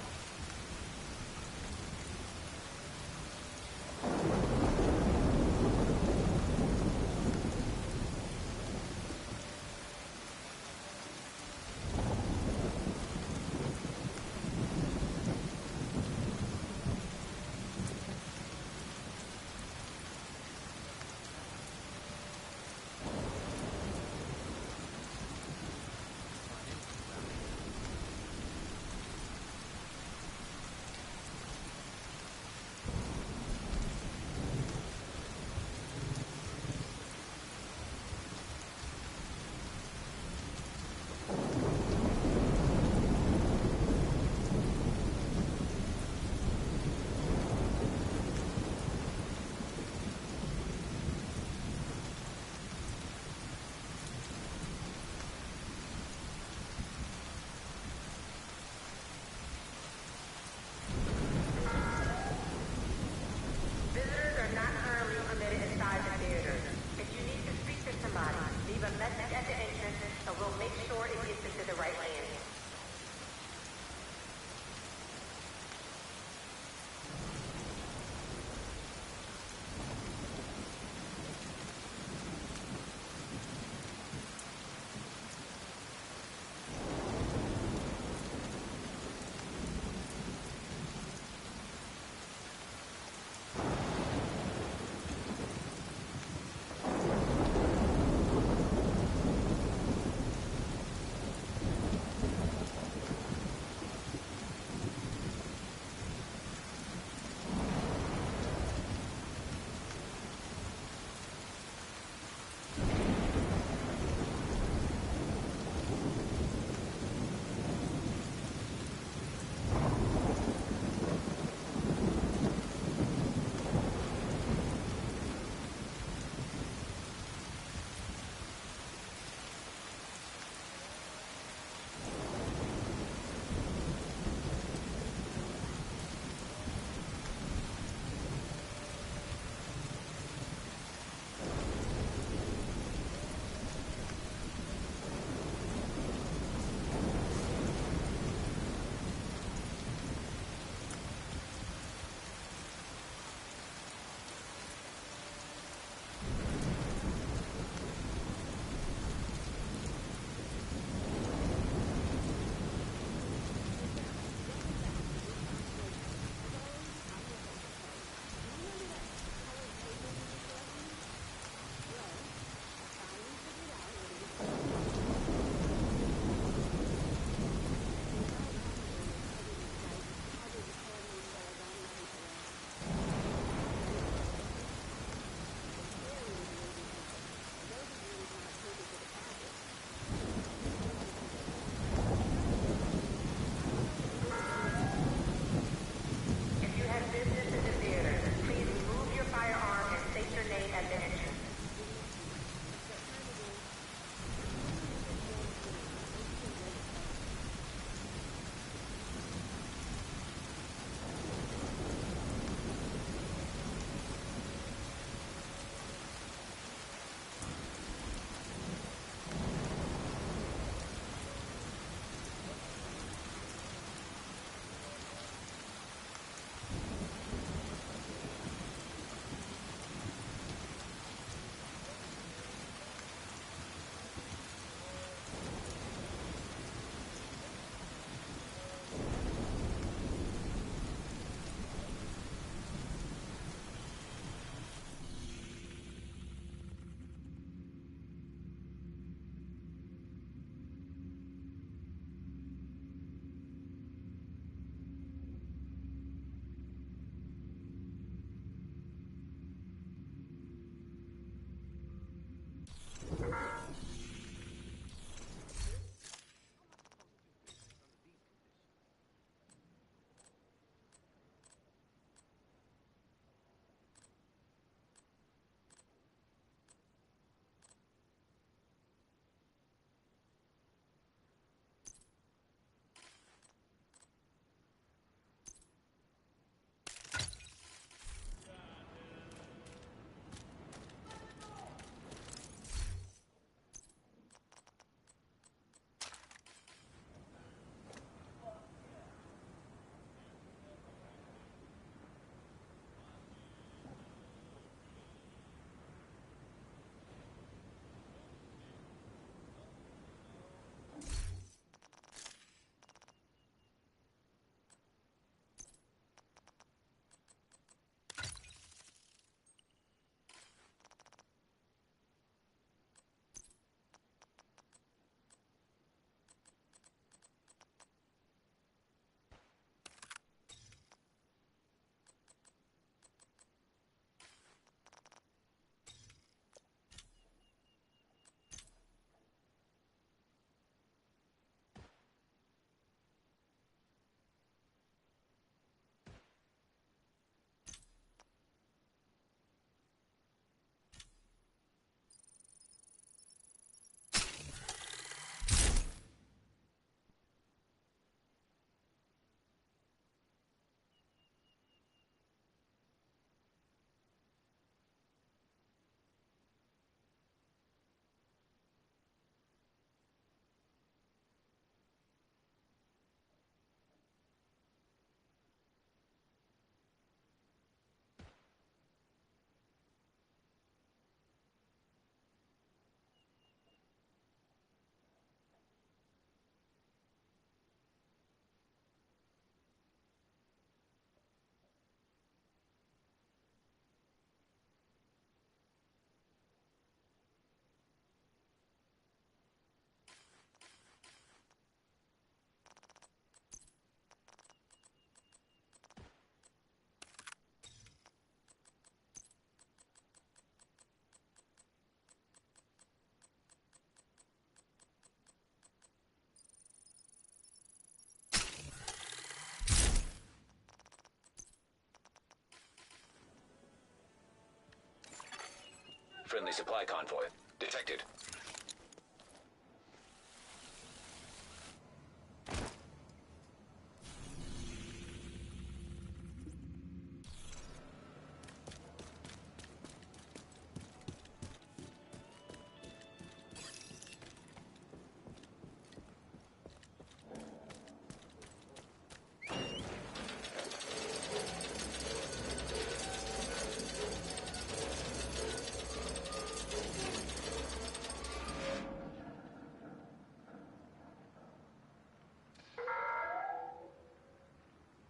Friendly supply convoy. Detected.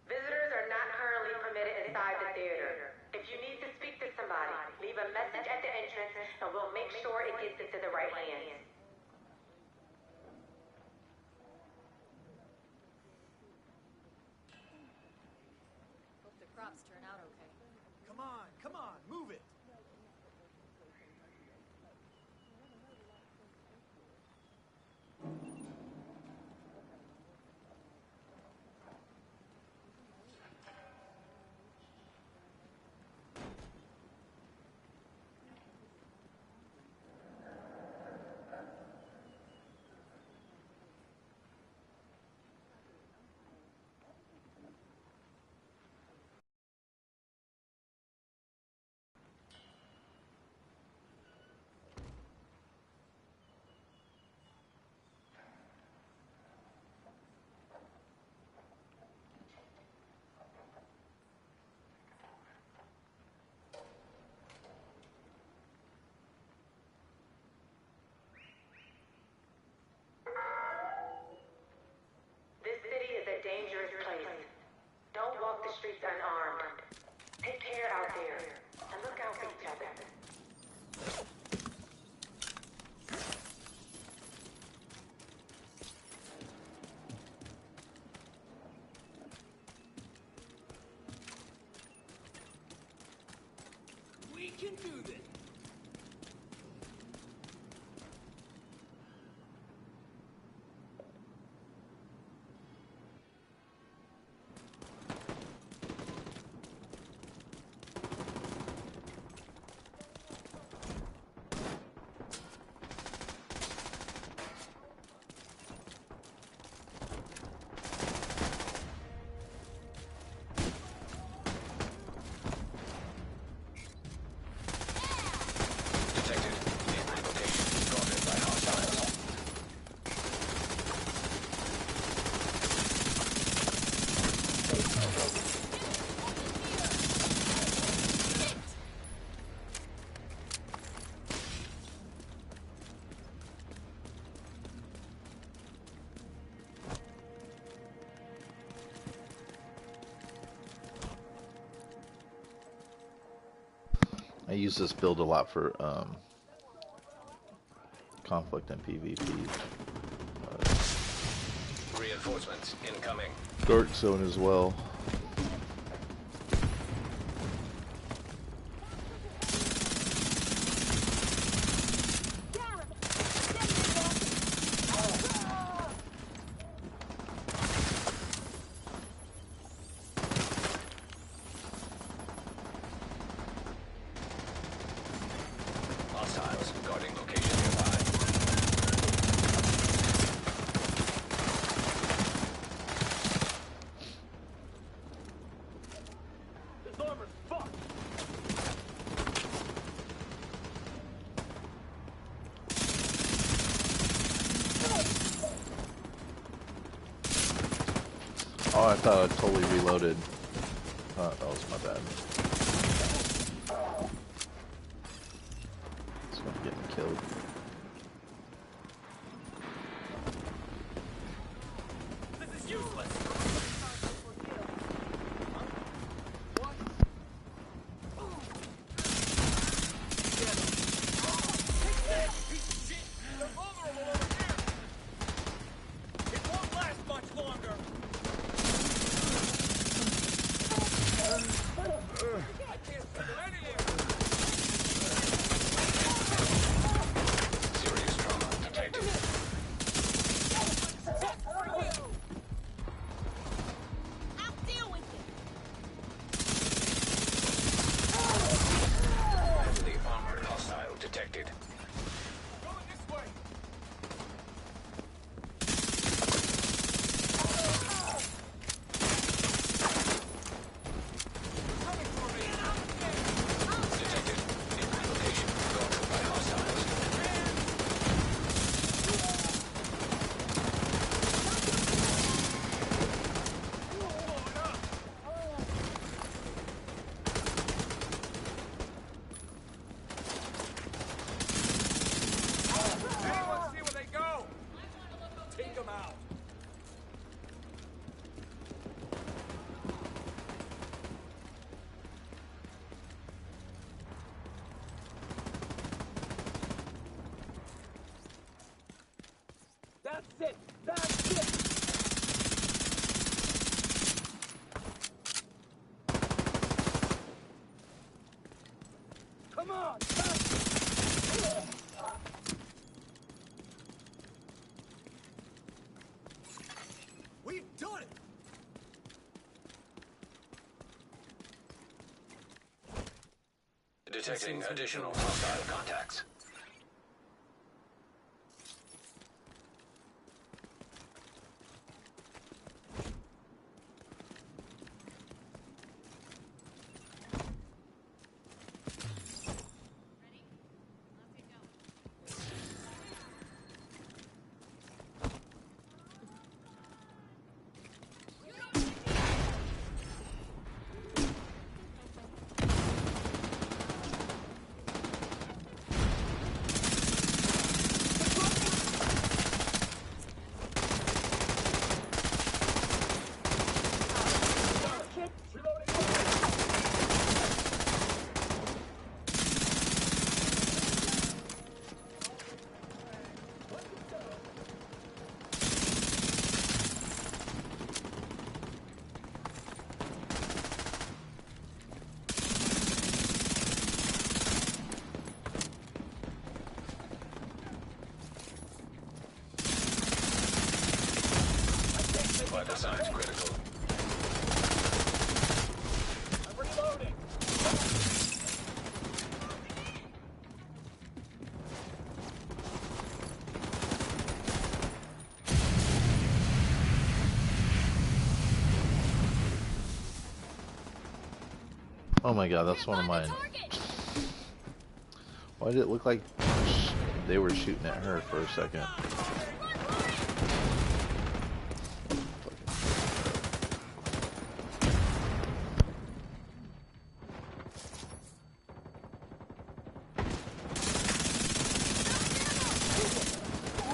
Visitors are not currently permitted inside the theater. If you need to speak to somebody, leave a message at the entrance and we'll make sure it gets into the right hands. Hope the crops turn out okay. Come on, move it. This city is a dangerous place. Don't walk the streets unarmed. Take care out there and look out for each other. We can do this. Detected. Neighboring location guarded by hostiles. I use this build a lot for conflict and PvP. Reinforcements incoming. Dark Zone as well. Hostiles guarding location nearby. This armor's fucked. Oh, I thought I totally reloaded. That was my bad. It's gonna get me killed. This is useless. They're vulnerable over here. It won't last much longer. Come on! We've done it! Detecting additional hostile contacts. Vital signs critical. I'm reloading! Oh my god, that's one of mine. Why did it look like they were shooting at her for a second?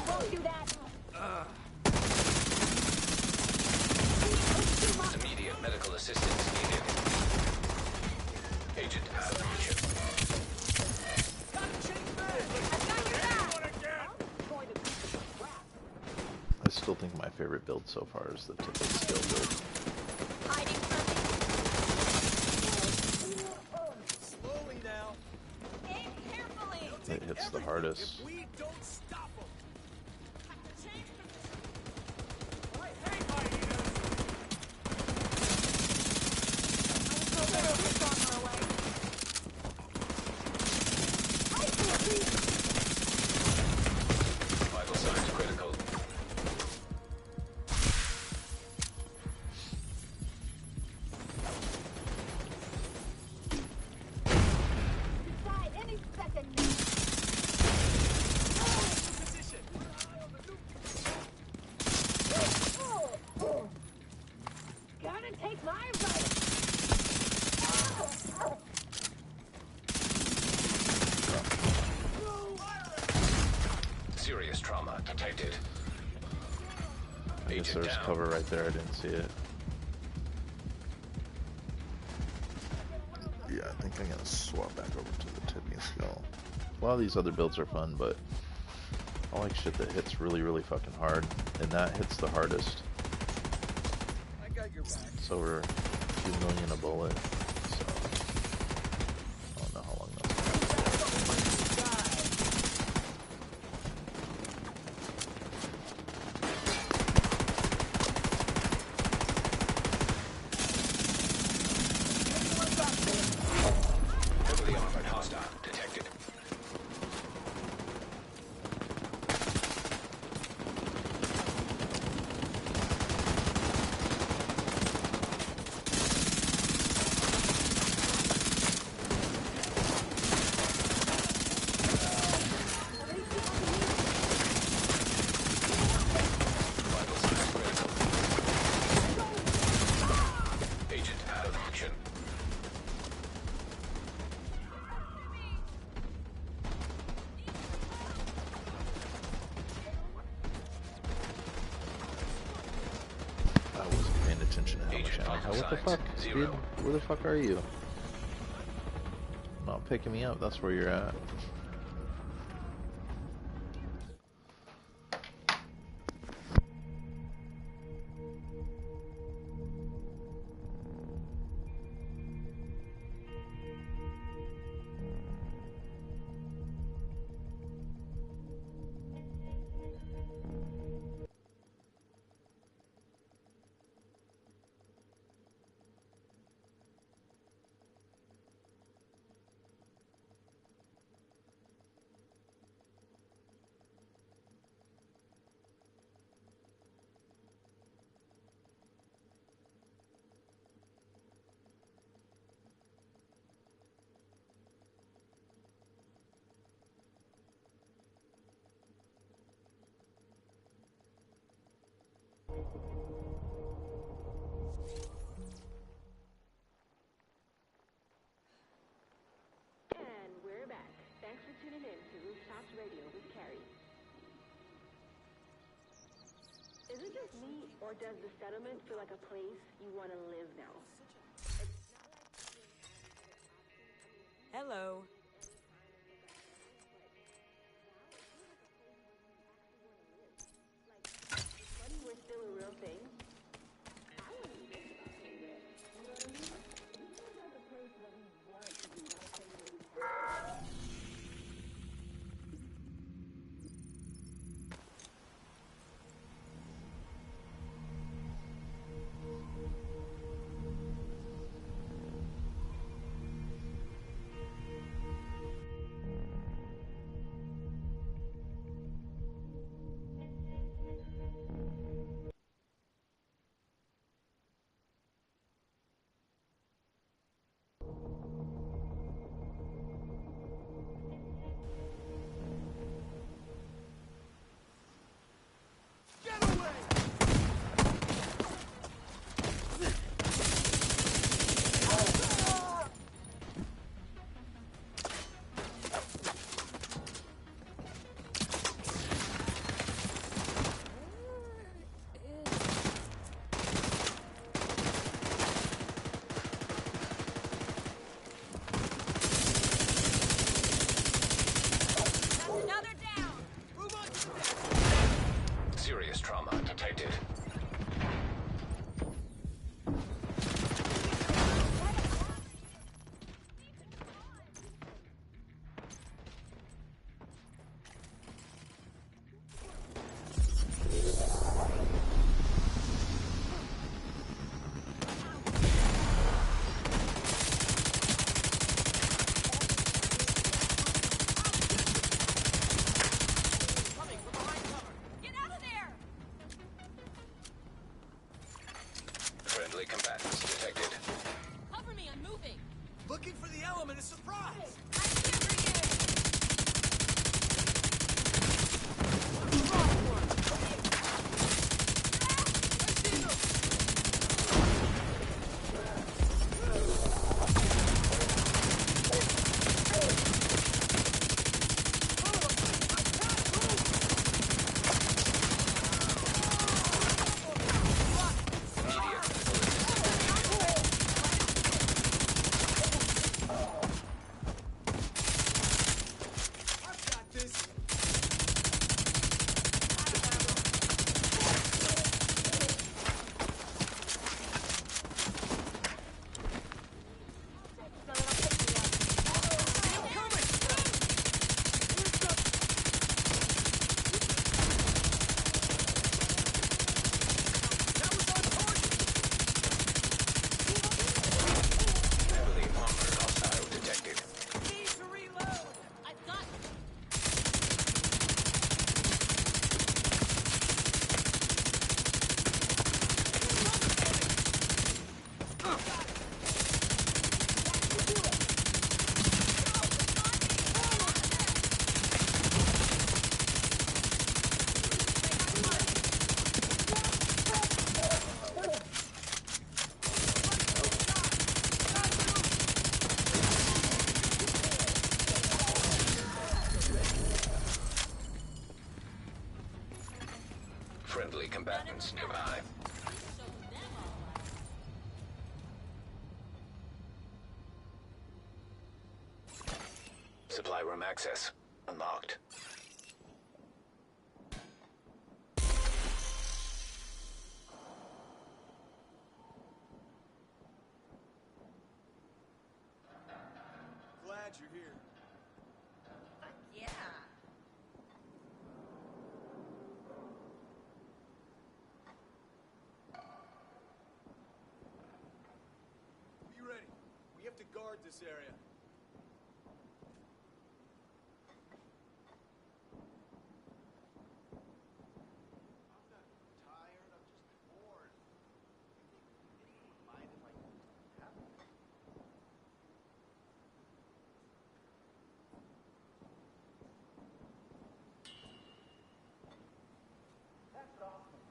Won't do that! Immediate medical assistance needed. Agent out of mission. I still think my favorite build so far is the Tippet skill build. Hiding Slowly now. Aim carefully! It hits the hardest. If we don't stop them. Hey, hyenas! Vital signs critical. Decide any second. Position. Gotta take my right. Serious trauma detected. I guess Agent there's down. cover right there, I didn't see it. Yeah, I think I'm gonna swap back over to the tipping skill. A lot of these other builds are fun, but I like shit that hits really, really fucking hard, and that hits the hardest. I got your back. It's over 2 million a bullet, so I don't know how long that's gonna Heavily armored hostile detected. Vital signs critical. Agent out of action. I wasn't paying attention to how much Agent ammo. vital What the signs, fuck, 0. dude? Where the fuck are you? Not picking me up, that's where you're at. And we're back. Thanks for tuning in to Rooftops Radio with Carrie. Is it just me, or does the settlement feel like a place you want to live now? Hello. Money was still a real thing. I wouldn't think about paying rent. You know what I mean? It feels like a place where we want to be, not a place where we Another down! Move on to the next. Serious trauma detected. Coming from behind cover. Get out of there! Friendly combatants detected. Cover me, I'm moving! Looking for the element of surprise. I've got this. Heavily armored hostile detected. Need to reload. I've got Friendly combatants nearby. show them all right. Supply room access unlocked. Glad you're here. Yeah. Be ready. We have to guard this area. I'm not tired. I'm just bored. Anyone would mind if I have one? That's awesome.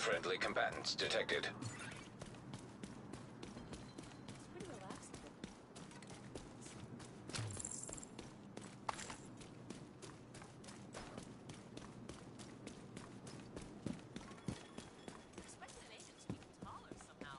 Friendly combatants detected. Pretty relaxing. I expected an agent to be taller somehow.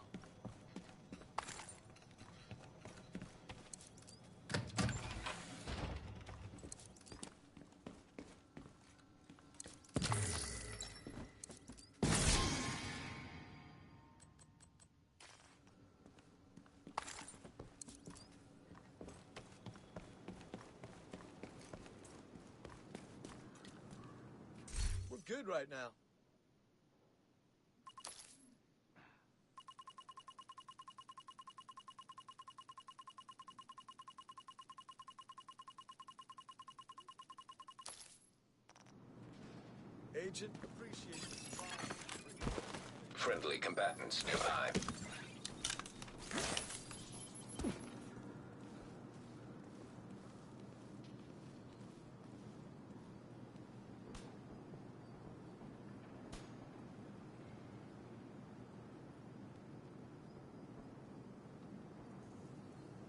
We're good right now. Agent, appreciate the supply. Friendly combatants nearby. Do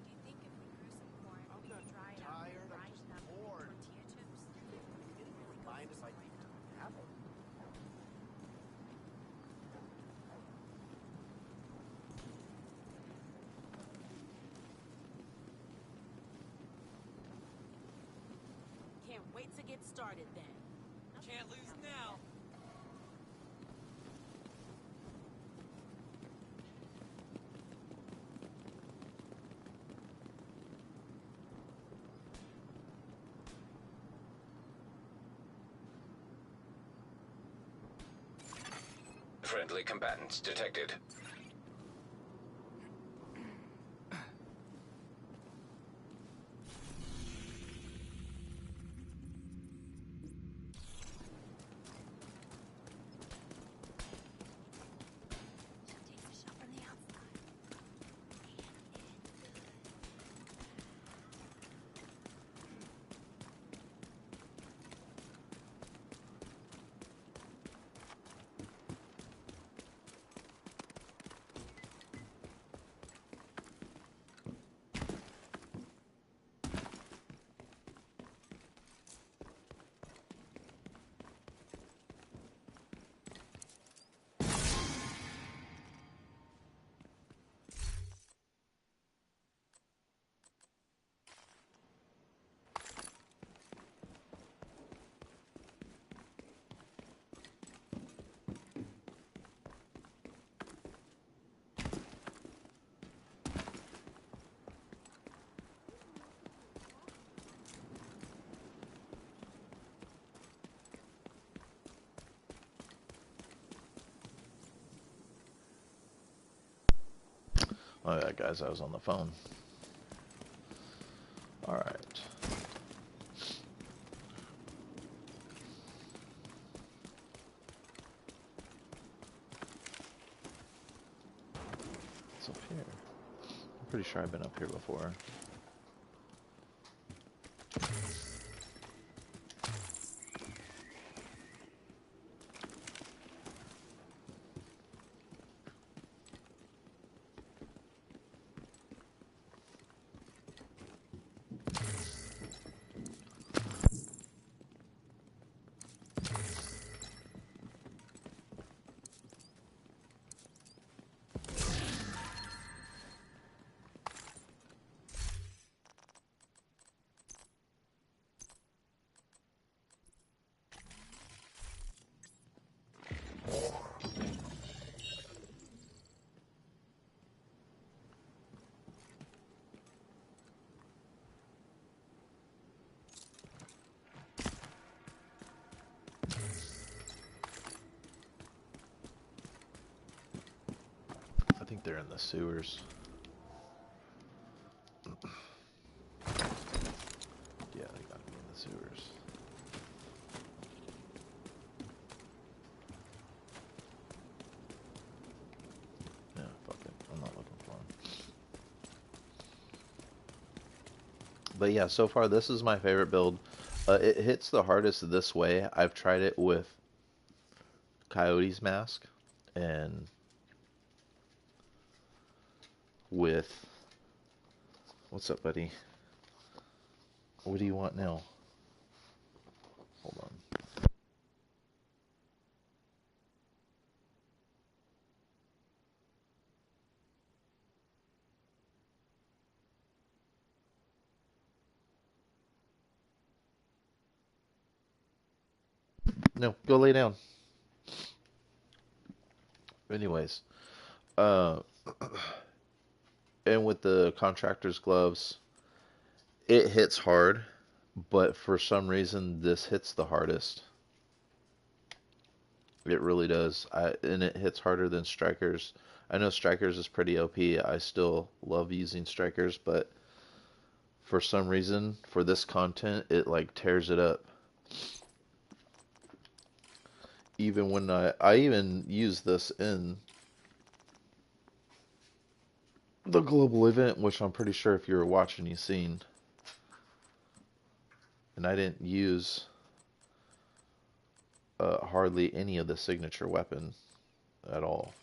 you think if we grew some corn, I'm we not could dry it out tired, and I'm grind just it up into bored. tortilla chips? You didn't really mind if I leave it to happen. Can't wait to get started then. Can't lose now. Friendly combatants detected. Takes a shot from the outside. My bad, guys. I was on the phone. All right. What's up here? I'm pretty sure I've been up here before. I think they're in the sewers. Yeah, they gotta be in the sewers. Yeah, fuck it. I'm not looking for them. But yeah, so far this is my favorite build. It hits the hardest this way. I've tried it with Coyote's Mask, And with, what's up, buddy? What do you want now? Hold on. No, go lay down. Anyways, uh, and with the contractor's gloves, it hits hard, but for some reason this hits the hardest. It really does. And it hits harder than strikers. I know strikers is pretty OP. I still love using strikers, but for some reason, for this content, it like tears it up. Even when I even use this in the global event, which I'm pretty sure if you were watching, you've seen. And I didn't use hardly any of the signature weapon at all.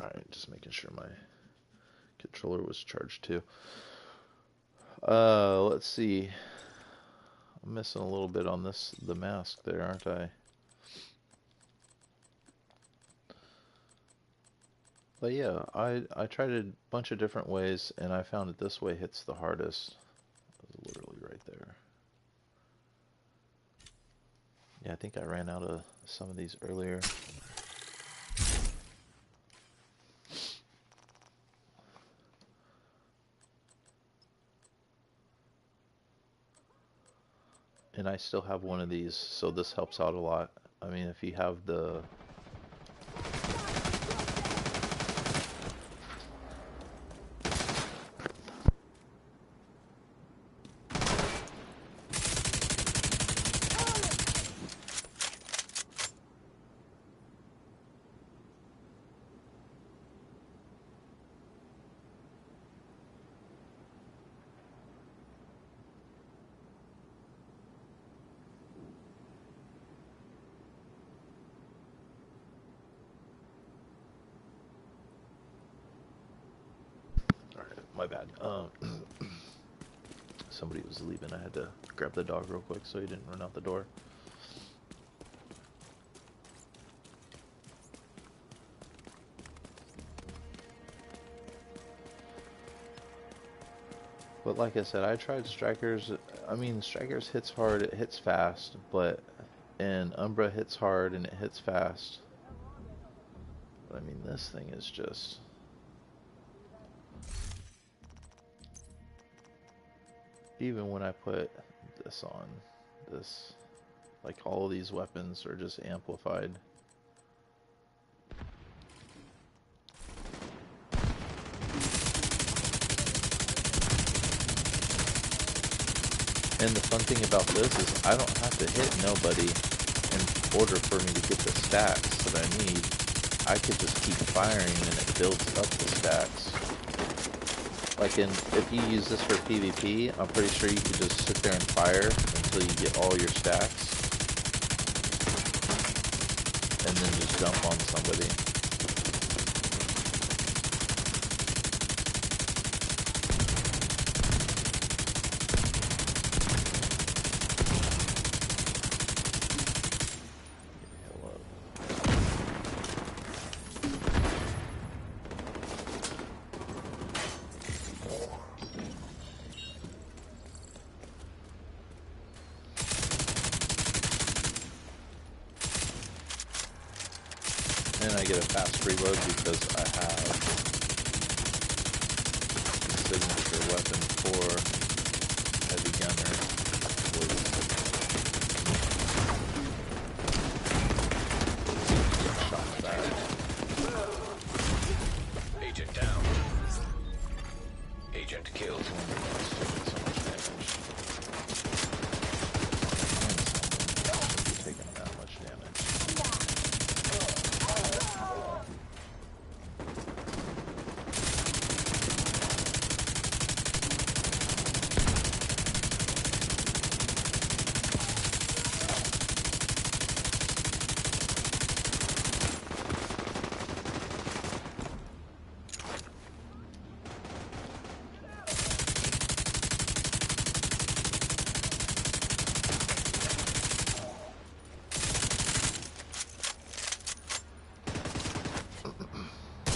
Alright, just making sure my controller was charged too. Let's see. I'm missing a little bit on the mask there, aren't I? But yeah, I tried a bunch of different ways, and I found it this way hits the hardest. It was literally right there. Yeah, I think I ran out of some of these earlier. And I still have one of these, so this helps out a lot. I mean, if you have the... My bad. Somebody was leaving. I had to grab the dog real quick so he didn't run out the door. But like I said, I tried strikers. I mean, strikers hits hard, it hits fast, and Umbra hits hard and it hits fast. But I mean, this thing is just... Even when I put this on, like all of these weapons are just amplified. And the fun thing about this is I don't have to hit nobody in order for me to get the stacks that I need. I could just keep firing and it builds up the stacks. Like if you use this for PvP, I'm pretty sure you could just sit there and fire until you get all your stacks. And then just dump on somebody. and I get a fast reload because I have the signature weapon for heavy gunner. Shot back. Agent down. Agent killed. So much damage. Shouldn't be taking that much damage.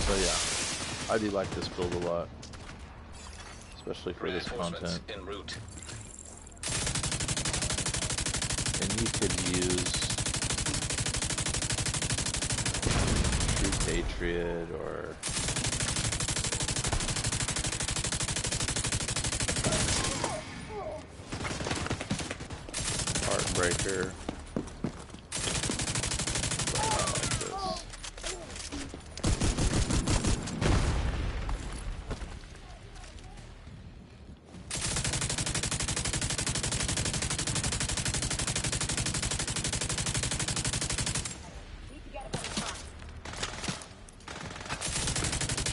So yeah, I do like this build a lot, especially for this Reinforcements content. en route. And you could use True Patriot or Heartbreaker. But I like this.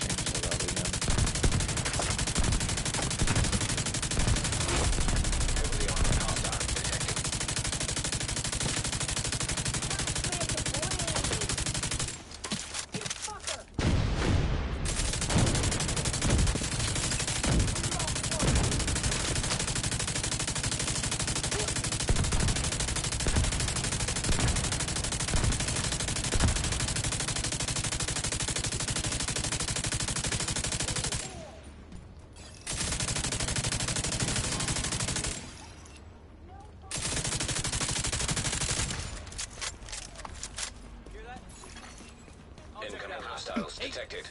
Change that out again. Heavily armored hostile detected. Hear that? I'll check it Incoming out. hostiles detected.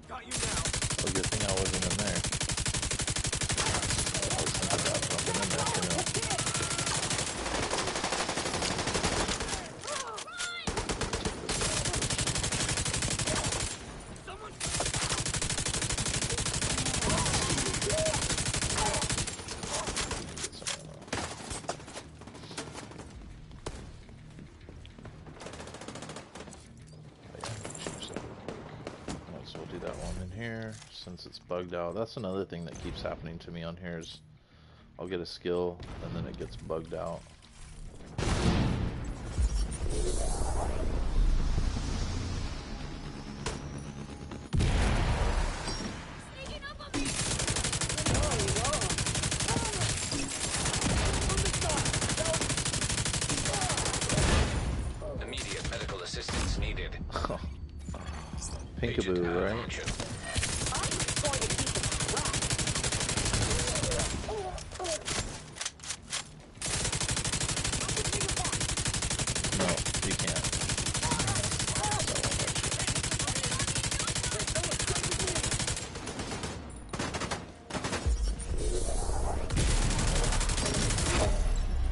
Got you now. Well, good thing I wasn't in there. I was thinking about jumping in there too. Get some ammo. Oh, yeah, change that real quick. Might as well do that one in here since it's bugged out. That's another thing that keeps happening to me on here is I'll get a skill and then it gets bugged out. Sneaking up on me! Immediate medical assistance needed. Agent Pinkaboo, right? malfunction. No, you can't. So I won't let you.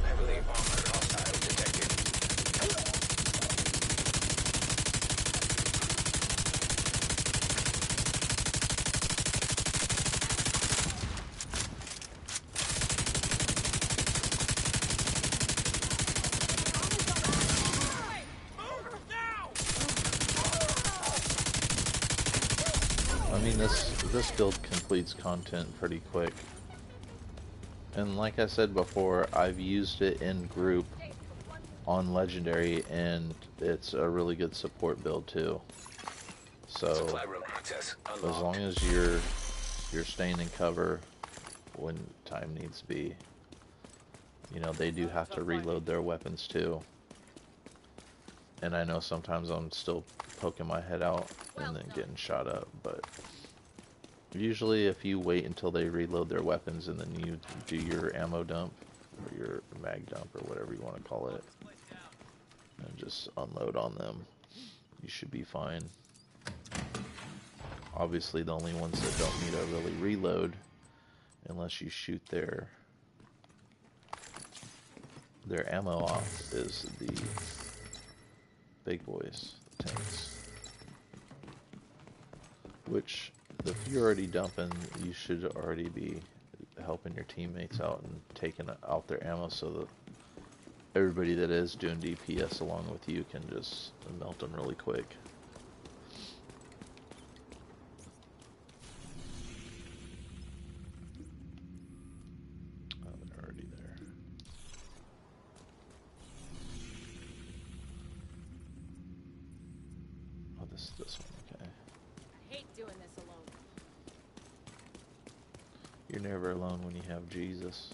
Heavily armored hostile detected. I mean, this build completes content pretty quick. And like I said before, I've used it in group on Legendary, and it's a really good support build too. So Supply room access as unlocked. long as you're staying in cover when time needs to be, you know, they do have to reload their weapons too. And I know sometimes I'm still poking my head out and then getting shot up, but usually if you wait until they reload their weapons and then you do your ammo dump, or your mag dump or whatever you want to call it, and just unload on them. You should be fine. Obviously, the only ones that don't need to really reload, unless you shoot their ammo off, is the big boys, the tanks. Which, if you're already dumping, you should already be helping your teammates out and taking out their ammo so that everybody that is doing DPS along with you can just melt them really quick. Oh, they're already there. Oh, this is this one, okay. I hate doing this alone. You're never alone when you have Jesus.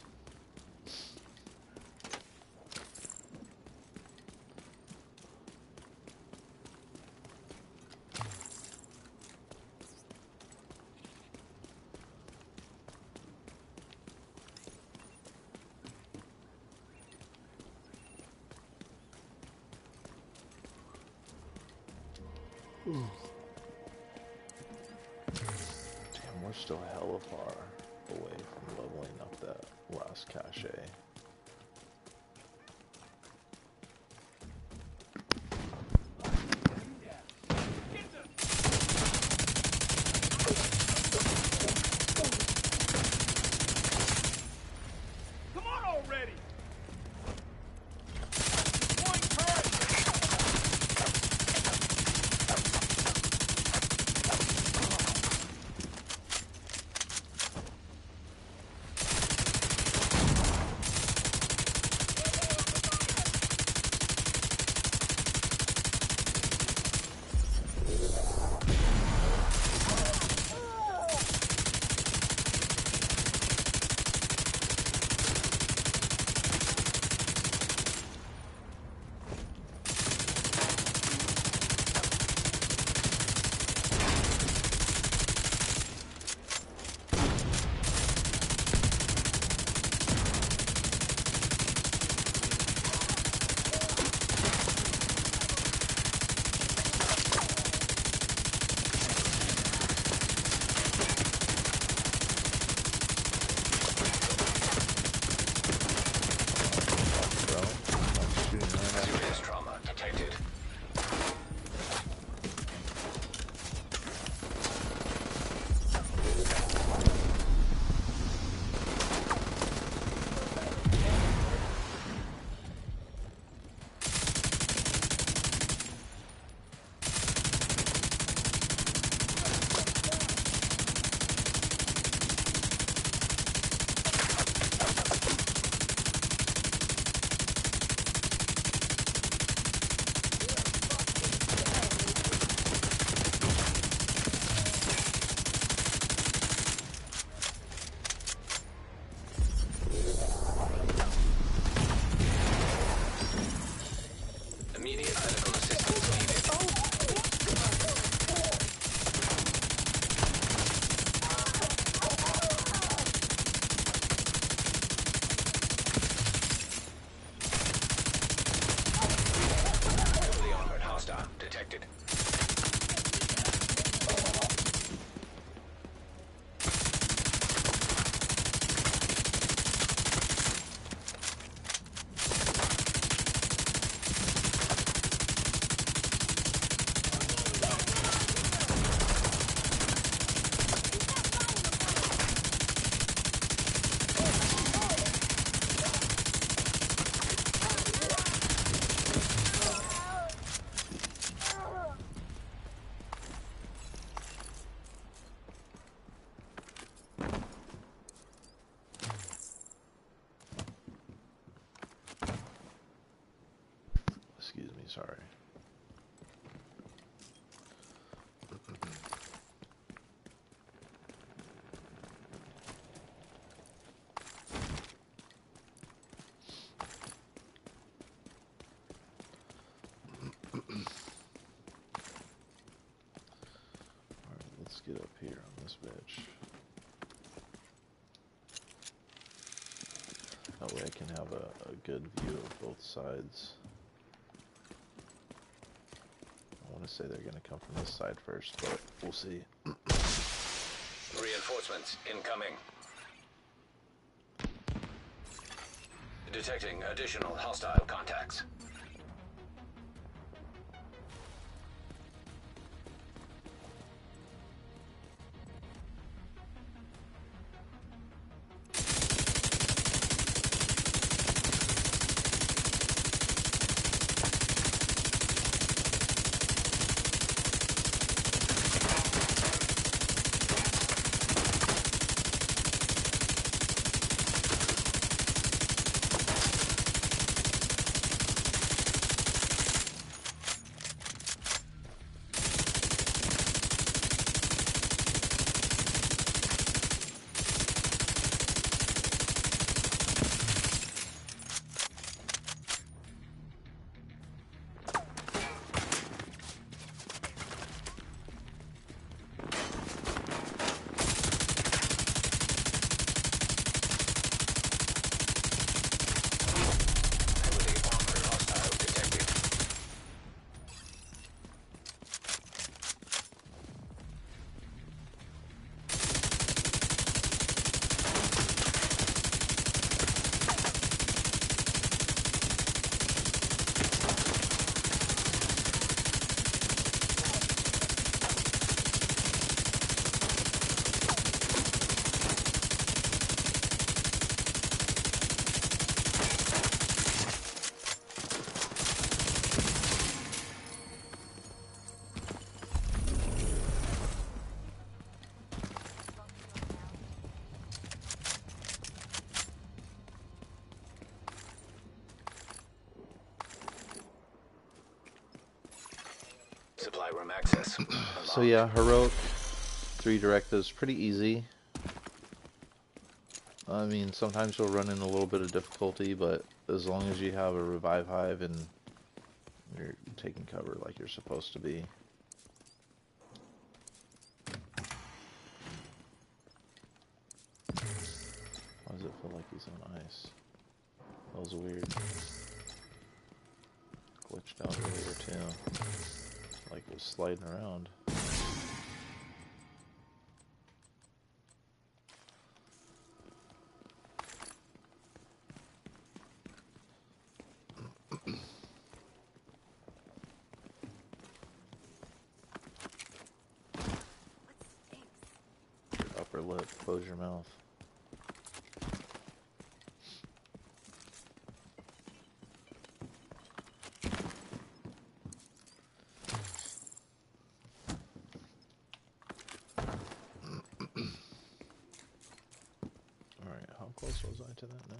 Damn, we're still hella far away from leveling up that last cache. Come on already! One turret! Bro, I'm shooting right at you. Serious trauma detected. Immediate medical assistance needed. Heavily armored hostile detected. Excuse me, sorry. Alright, let's get up here on this bitch. That way I can have a good view of both sides. I want to say they're going to come from this side first, but we'll see. Reinforcements incoming. Detecting additional hostile contacts. Supply room access. So yeah, heroic 3 directives, pretty easy. I mean, sometimes you'll run into a little bit of difficulty, but as long as you have a revive hive and you're taking cover like you're supposed to be. Why does it feel like he's on ice? That was weird. Glitched out earlier too. Like it was sliding around. Your upper lip, close your mouth. Alright, how close was I to that now?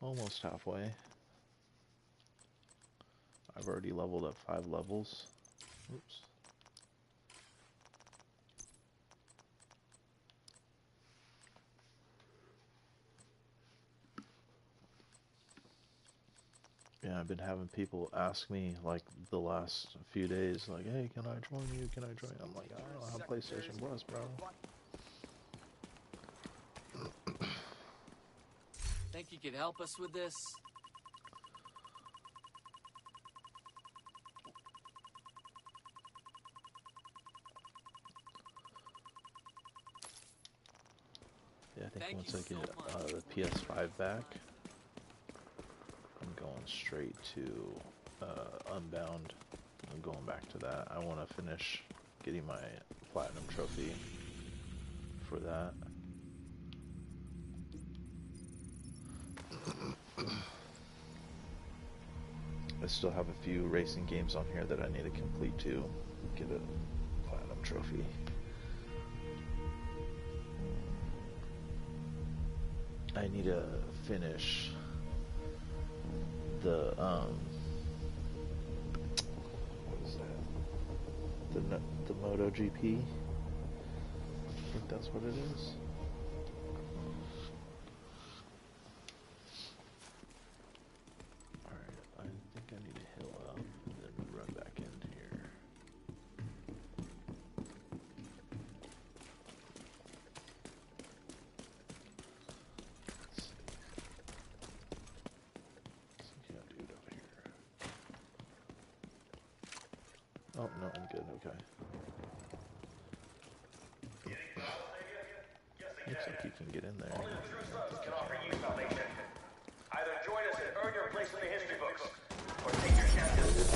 Almost halfway. I've already leveled up 5 levels. Oops. Yeah, I've been having people ask me like the last few days, like, hey, can I join you? Can I join? I'm like, I don't have PlayStation Plus, bro. Think you could help us with this? Yeah, I think Thank once you I get so much. the PS5 back, I'm going straight to Unbound. I'm going back to that. I want to finish getting my platinum trophy for that. I still have a few racing games on here that I need to complete to get a platinum trophy. I need to finish the what is that? The MotoGP. I think that's what it is. Alright, I think I need to heal up and then run back in here. Oh, no, I'm good. Okay. Looks like you can get in there. Only the true sons can offer you salvation. Either join us and earn your place in the history books, or take your chances.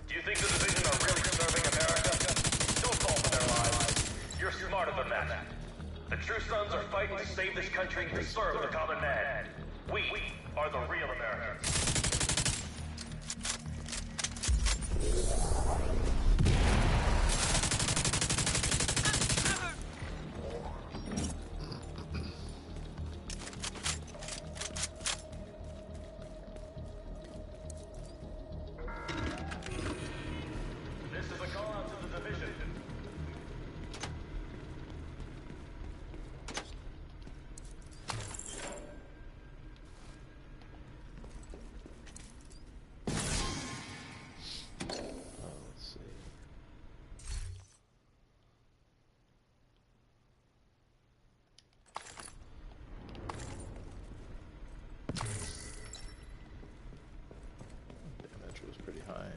Do you think the division are really serving America? Don't fall for their lies. You're smarter than that. The true sons are fighting to save this country and serve the common man. We are the real Americans. This is a call out to the division. Let's see. Damage was pretty high.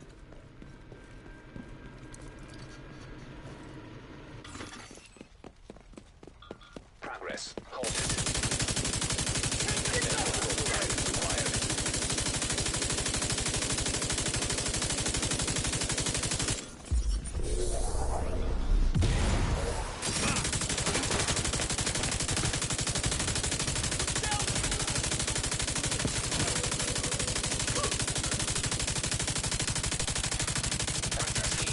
Progress halted. Override required.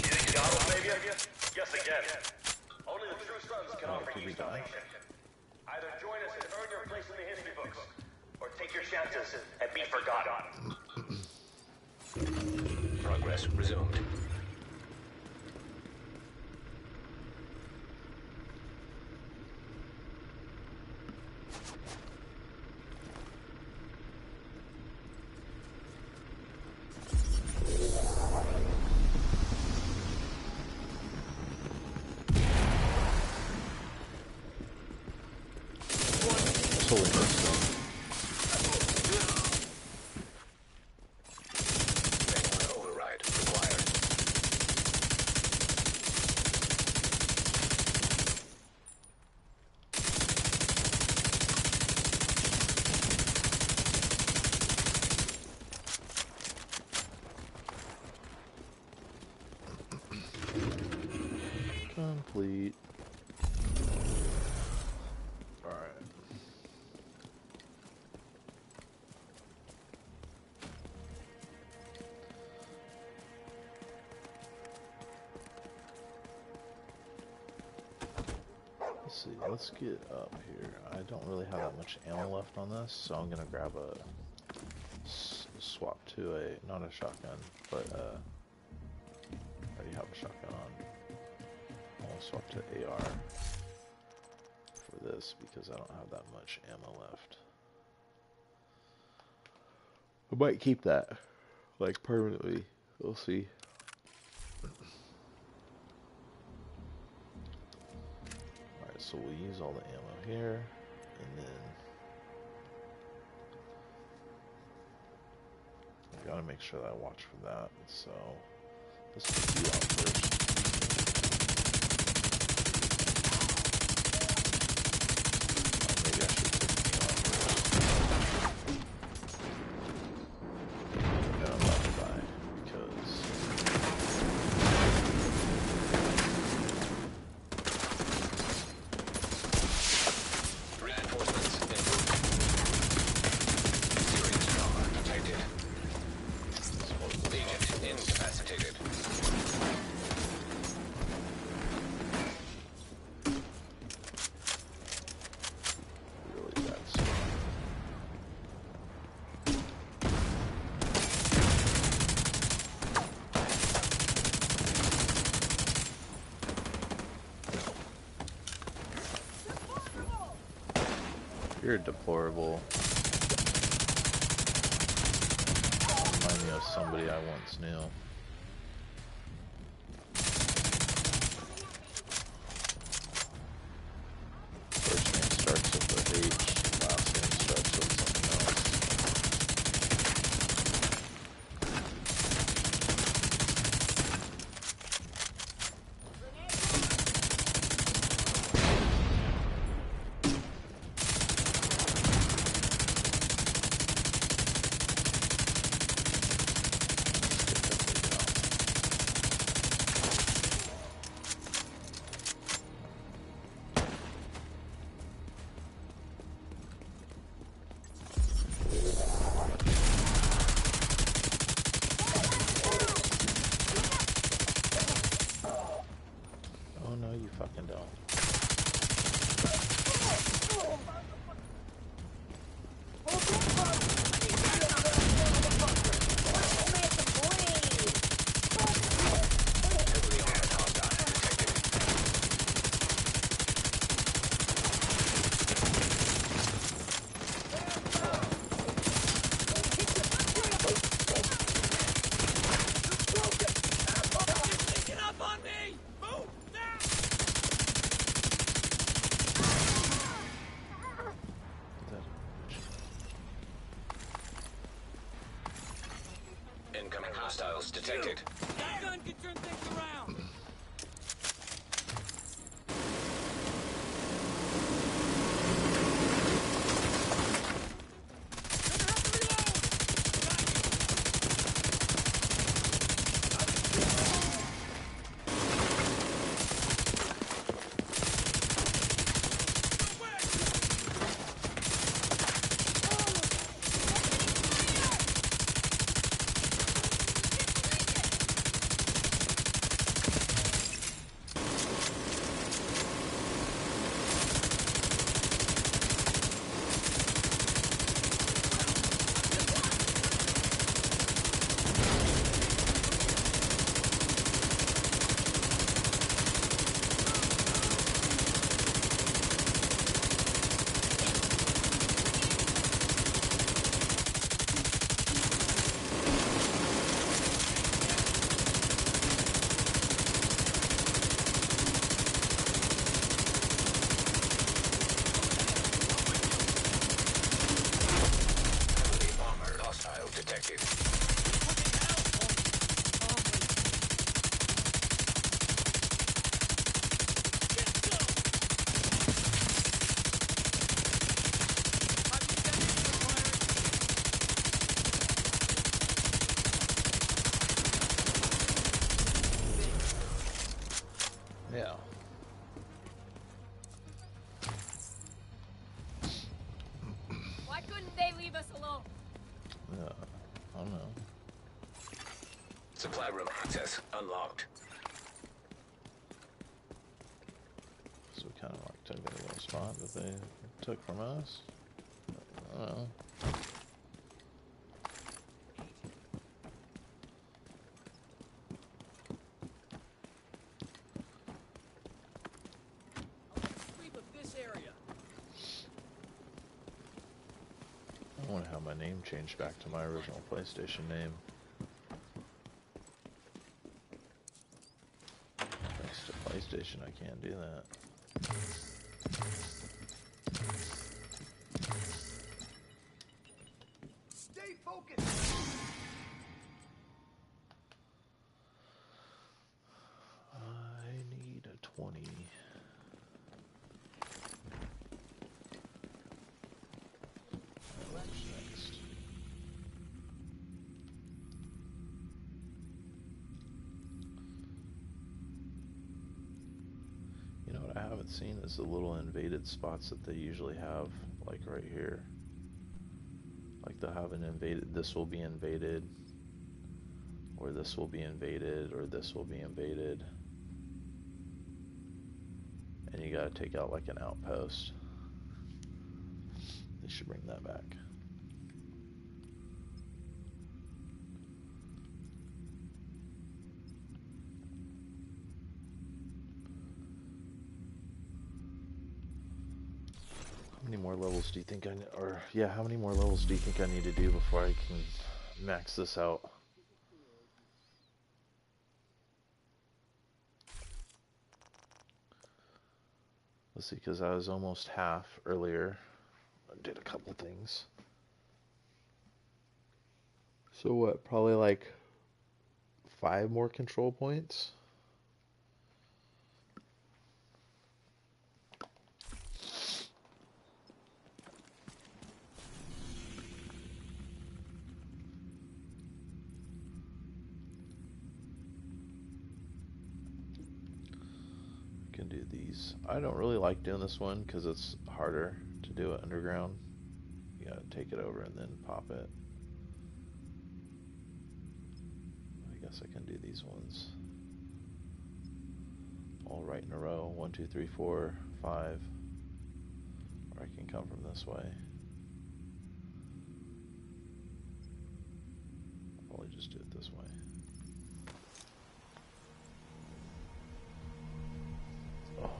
You think God will save you? Yes, again. Only the true sons can offer did you we die? salvation. Either join us and earn your place in the history books, or take your chances and be forgotten. Progress resumed. Holy crap. Manual override required. Complete. Alright. Let's see, let's get up here. I don't really have that much ammo left on this, so I'm gonna grab a swap to a, not a shotgun, but I already have a shotgun on. I'll swap to AR for this because I don't have that much ammo left. I might keep that, like, permanently. We'll see. Alright, so we'll use all the ammo here, and then I gotta make sure that I watch for that, so let's put you out first. Maybe I should put you out first. And I'm about to die, because Reinforcements en route. Serious trauma detected. Agent incapacitated. really bad stuff. You're deplorable. Remind me of somebody I once knew. No, you fucking don't. Get up on me! Move now! Incoming hostiles detected. That gun can turn things around! Armored hostile detected. Yeah. Why couldn't they leave us alone? I don't know. Supply room access unlocked. So we kind of like took that little spot that they took from us. I don't know. Sweep of this area. I want to have my name changed back to my original PlayStation name. Thanks to PlayStation, I can't do that. Stay focused. I need a 20. What's next? You know what I haven't seen is the little invaded spots that they usually have, like right here. Like they'll have an invaded, this will be invaded, or this will be invaded, or this will be invaded. And you gotta take out like an outpost. They should bring that back. How many more levels do you think how many more levels do you think I need to do before I can max this out? Let's see, because I was almost half earlier. I did a couple things. So what, probably like 5 more control points? Can do these. I don't really like doing this one because it's harder to do it underground. You gotta take it over and then pop it. I guess I can do these ones. all right in a row. 1, 2, 3, 4, 5. Or I can come from this way. I'll probably just do it this way. Oh.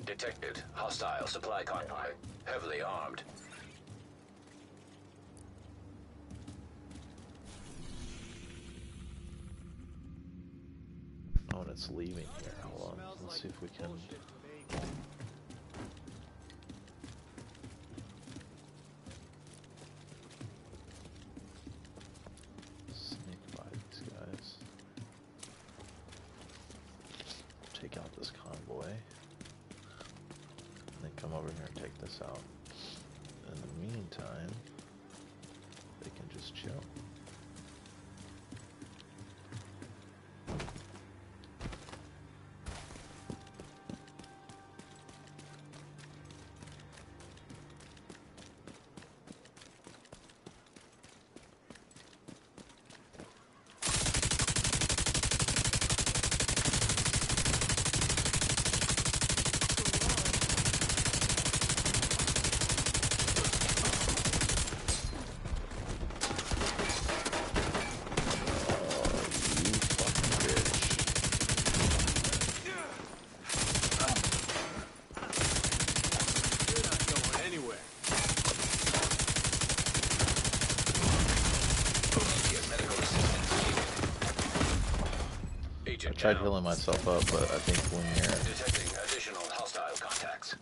Detected. Hostile supply convoy. Heavily armed. Oh, and it's leaving here. Hold on. Let's see if we can. Sneak by these guys. Take out this convoy. And then come over here and take this out. In the meantime, they can just chill. I tried healing myself up, but I think when you're Detecting additional hostile contacts.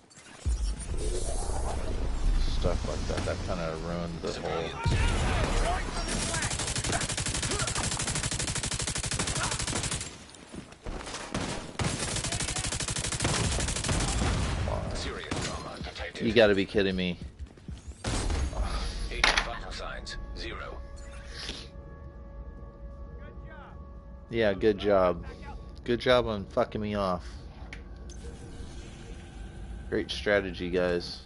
stuff like that, that kind of ruined the whole. Serious trauma detected. You gotta be kidding me. Agent vital signs 0. Yeah, good job. Good job on fucking me off. Great strategy, guys.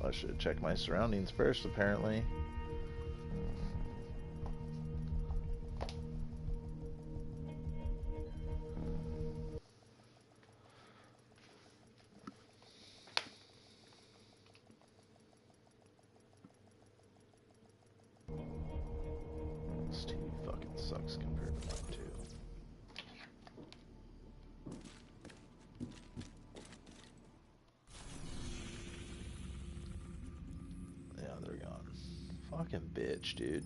I should check my surroundings first, apparently. This TV fucking sucks compared to mine, too. Yeah, they're gone. Fucking bitch, dude.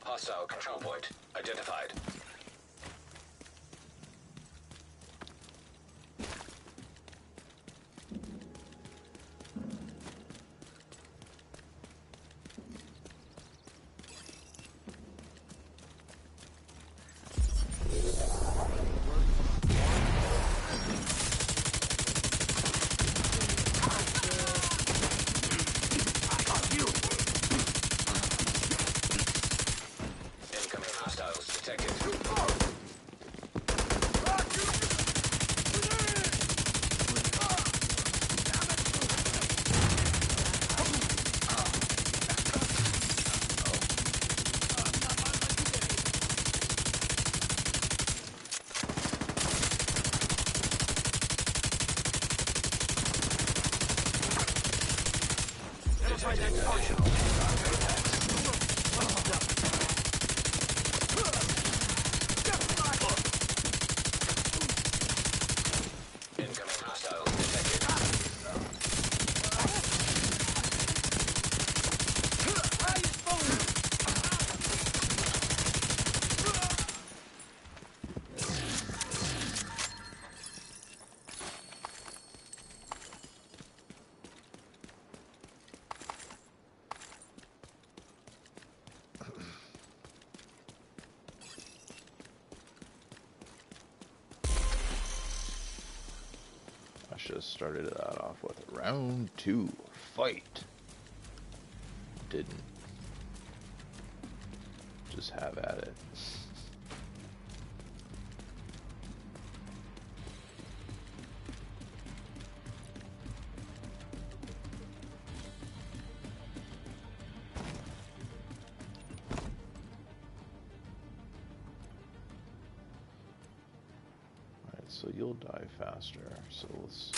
Hostile control point identified. just started that off with round 2 fight. Didn't. Just have at it. Alright, so you'll die faster. So let's...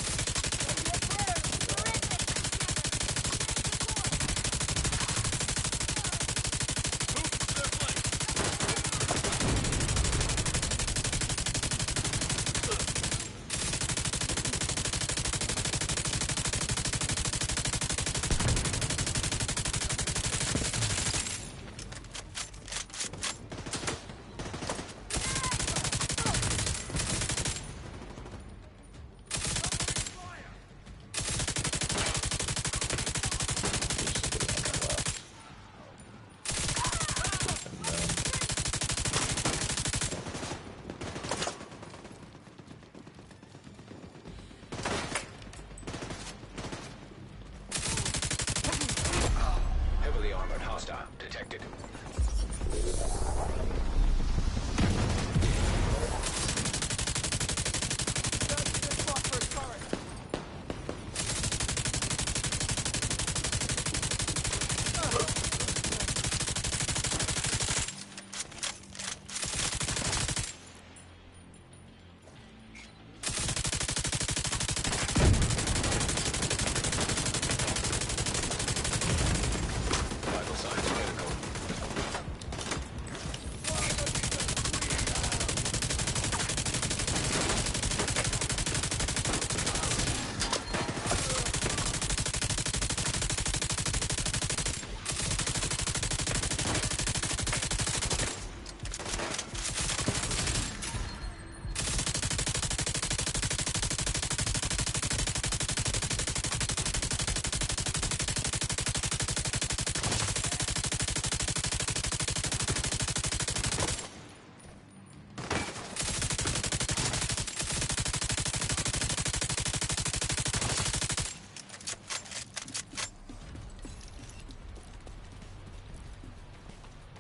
Heavily armored hostile detected. Vital signs critical.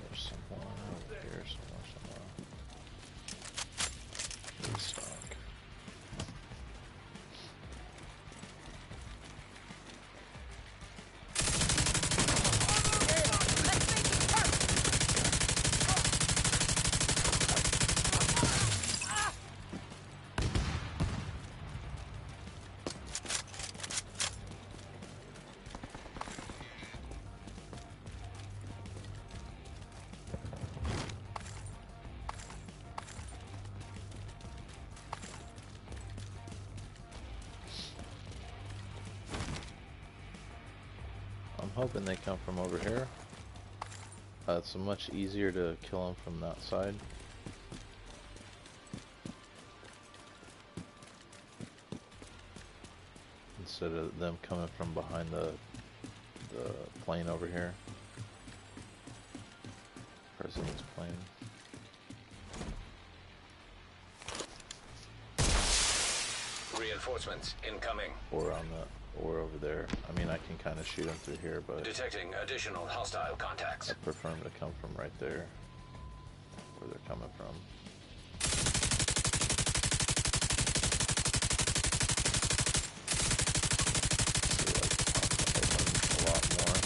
There's someone over here, someone. Restock. I'm hoping they come from over here. It's much easier to kill them from that side. Instead of them coming from behind the plane over here. President's plane. Reinforcements incoming. Or on the, or over there. I mean, I can kind of shoot them through here, but Detecting additional hostile contacts. I prefer them to come from right there, where they're coming from. See, like, a lot more.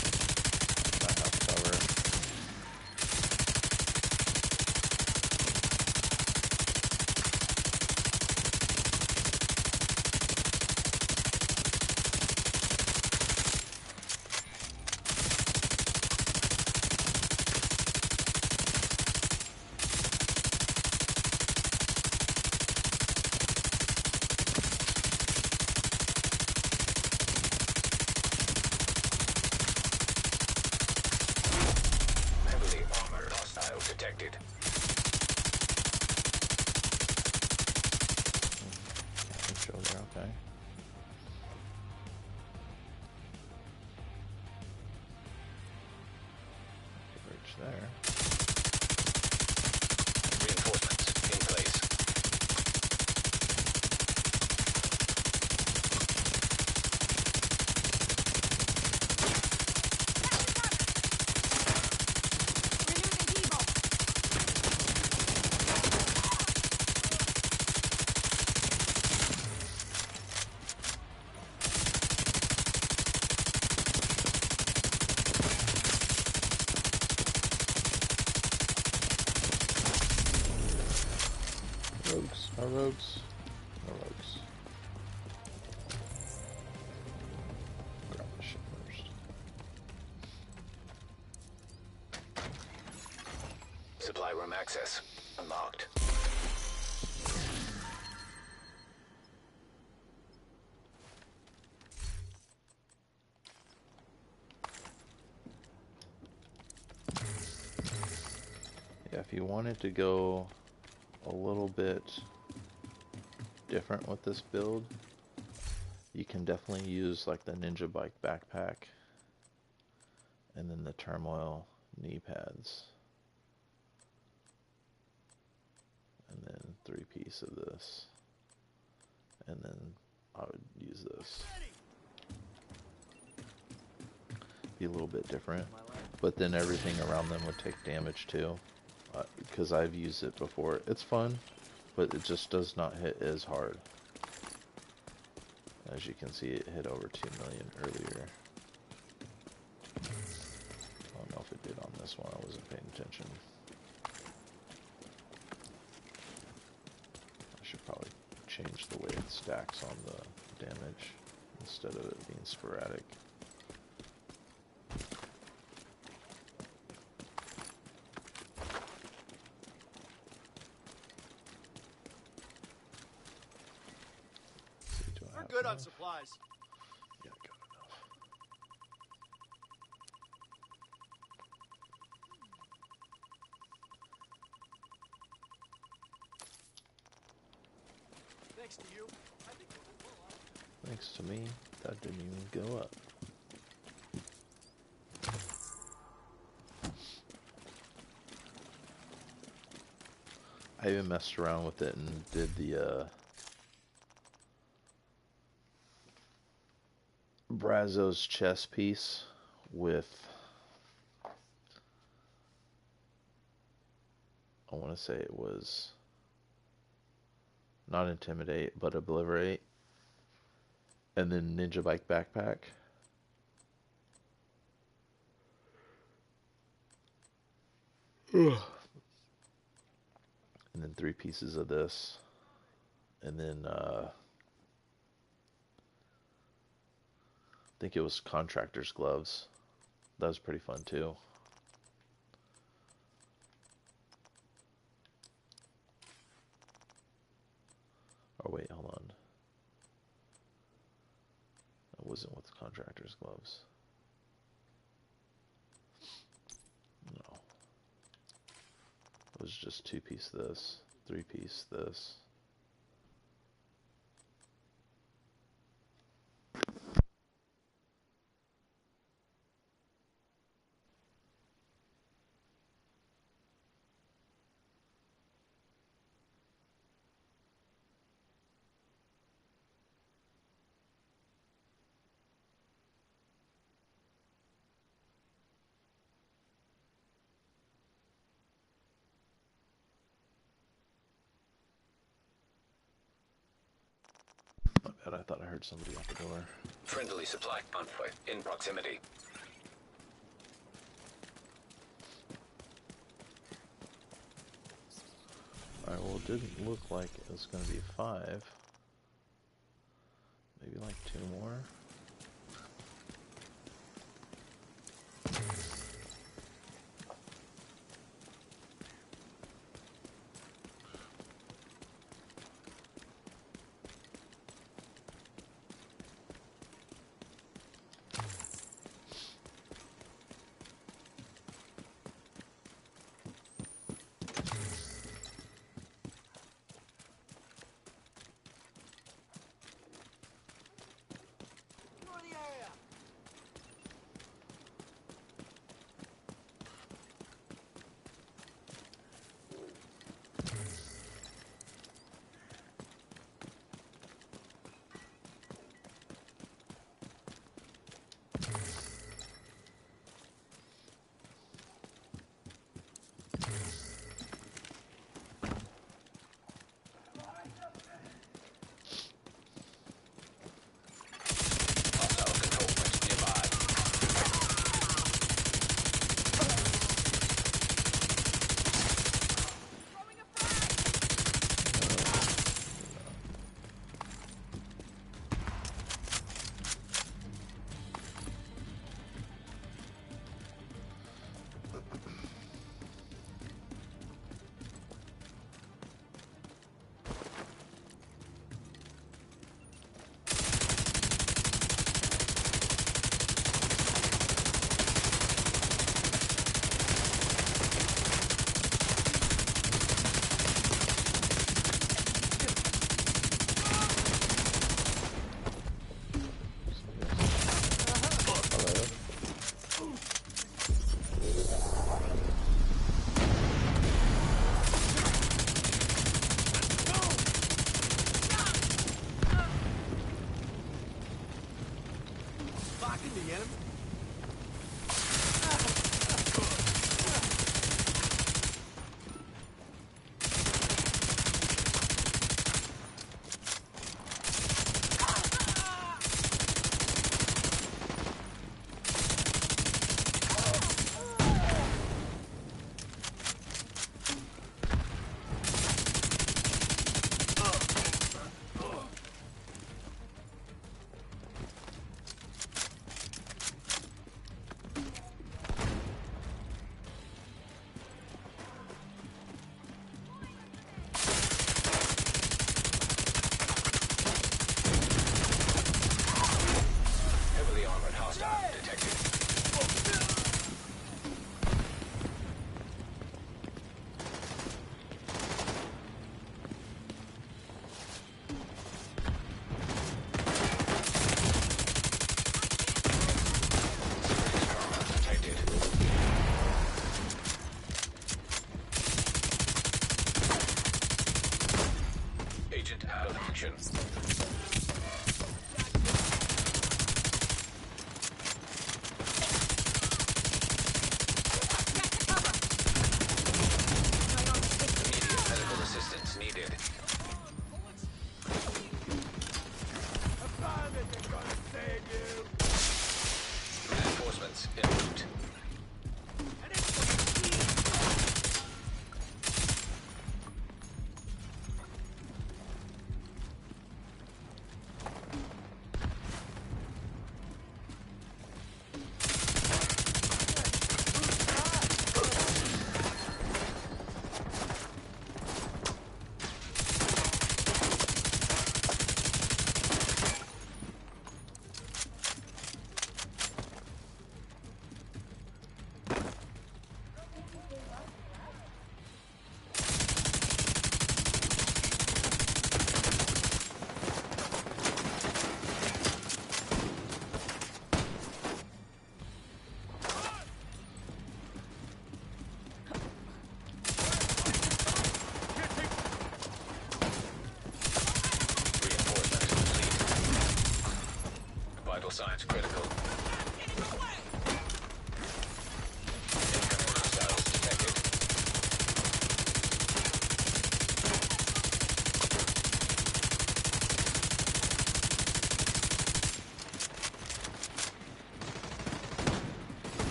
I have cover. Heavily armored hostile detected. Show there, okay. Bridge there. Reinforcements in place. Our rogues. Our rogues. Grab the shit first. Supply room access unlocked. Yeah, if you wanted to go a little bit different with this build, you can definitely use like the Ninja Bike backpack and then the turmoil knee pads and then 3-piece of this, and then I would use this. Be a little bit different, but then everything around them would take damage too, because I've used it before. It's fun, but it just does not hit as hard. As you can see, it hit over 2 million earlier. I don't know if it did on this one, I wasn't paying attention. I should probably change the way it stacks on the damage instead of it being sporadic. See, do I We're have good on enough? supplies. Yeah, I got enough. Thanks to you. I think we'll do well. Thanks to me, that didn't even go up. I even messed around with it and did the Brazo's chess piece with, I want to say it was not Intimidate, but Obliterate, and then Ninja Bike backpack. And then 3 pieces of this, and then I think it was Contractor's Gloves. That was pretty fun too. Oh wait, hold on. That wasn't with Contractor's Gloves. No. It was just 2-piece this, 3-piece this. My bad, I thought I heard somebody at the door. Friendly supply convoy in proximity. Alright, well it didn't look like it was going to be 5. Maybe like 2 more.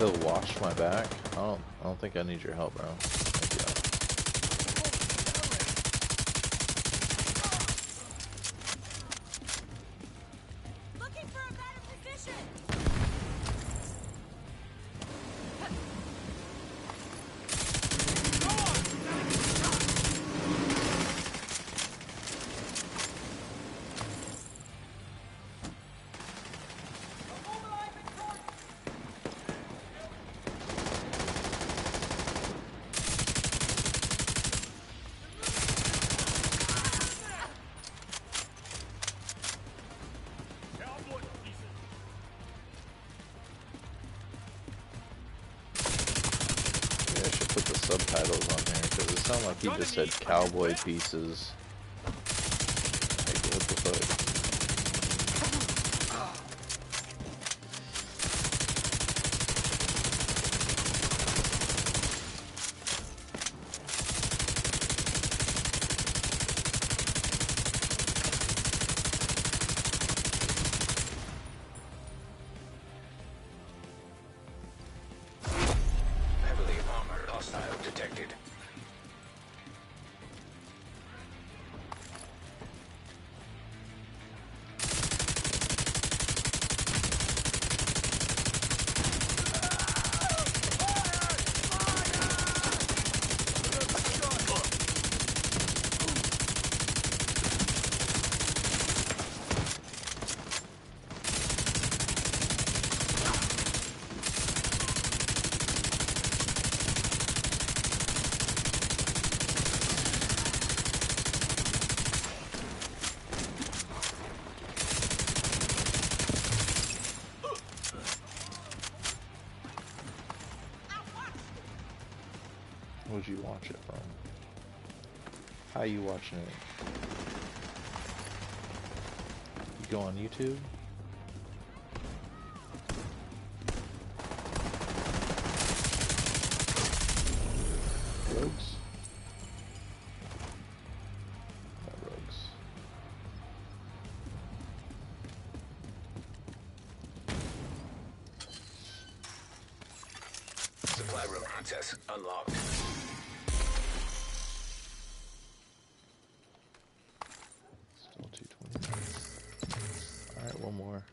He'll wash my back. I don't think I need your help, bro. Thank you. Looking for a better position. Cowboy pieces. Maybe I should put the subtitles on here because it sounded like he just said cowboy pieces. Like, what the fuck? Heavily armored hostile detected. Where'd you watch it from? How you watching it? You go on YouTube? Rogues? Not rogues. Supply room access unlocked. Still 220. Alright, one more.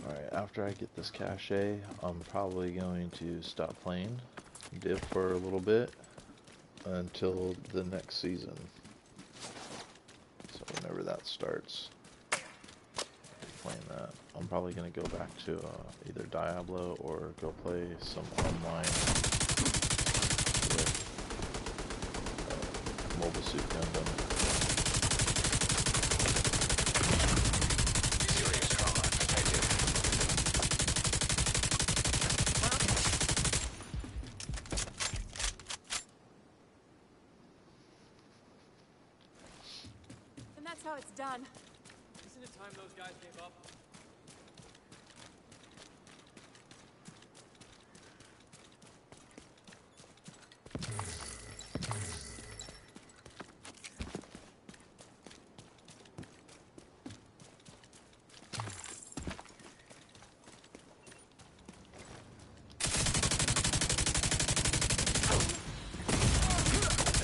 Alright, after I get this cache, I'm probably going to stop playing Div for a little bit until the next season. So whenever that starts, playing that, I'm probably going to go back to either Diablo or go play some online with Mobile Suit Gundam. Serious trauma detected. And that's how it's done. Isn't it time those guys gave up?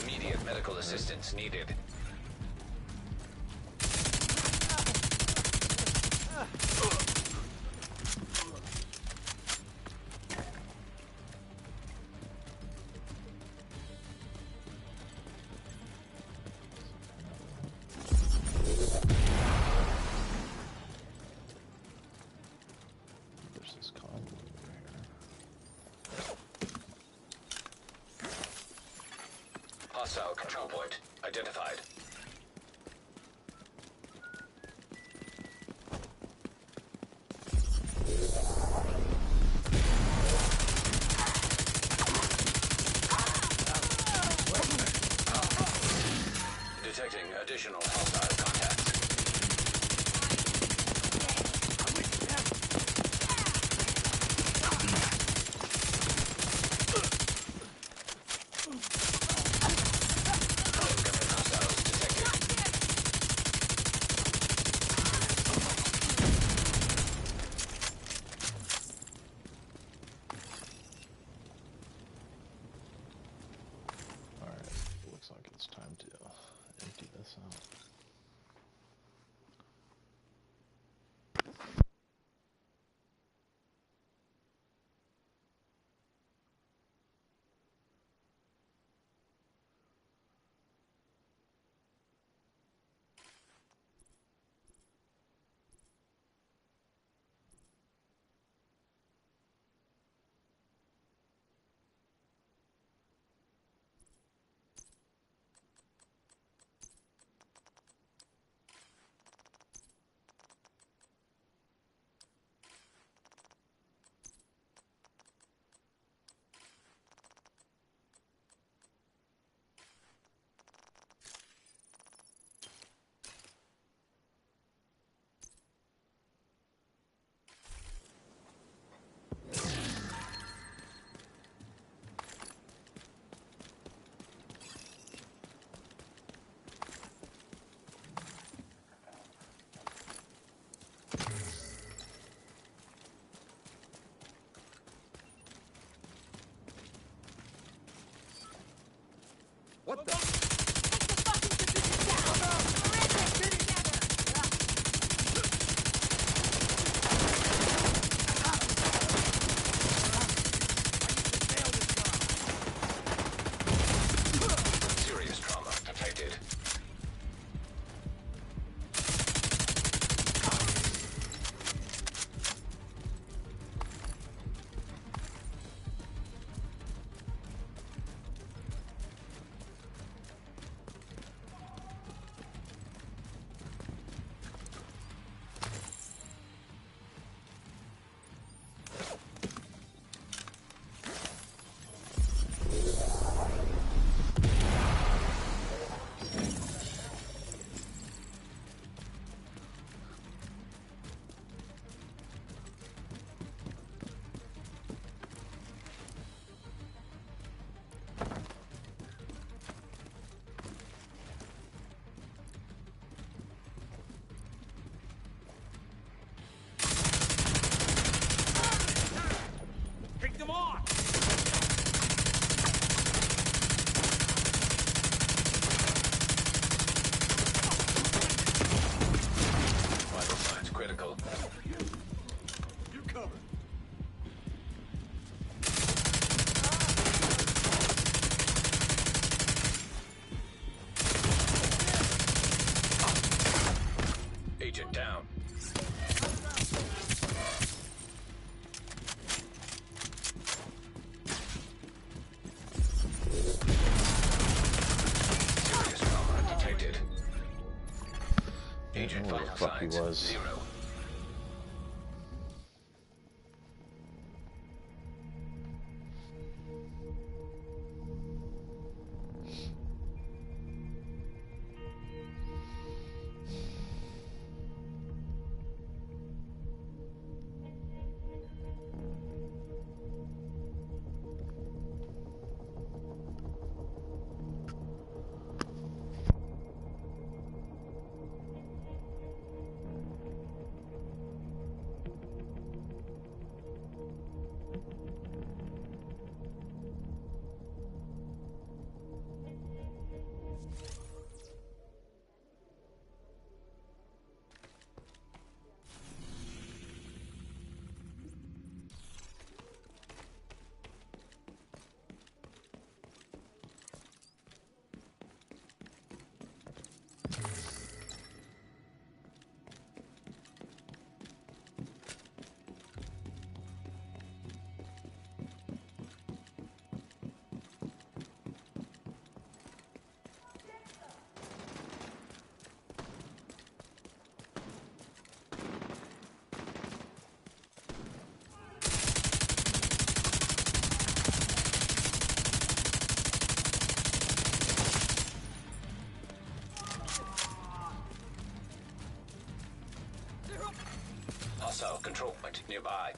Immediate medical assistance needed. Hostile control point identified. Detecting additional hostile contacts. Incoming hostiles detected. Alright, looks like it's time to empty this out. What the? Serious trauma detected. Take them on! Vital signs critical. You covered. Agent down. Serious trauma detected. Agent Where the vital fuck he signs was. 0. control point nearby.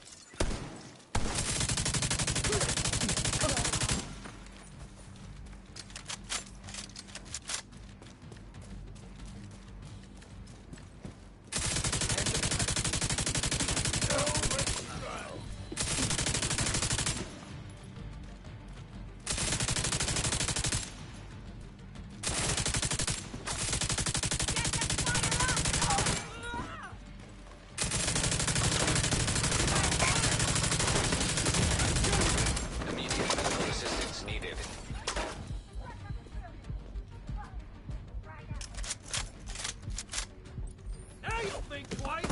Immediate medical assistance needed. Now you'll think twice!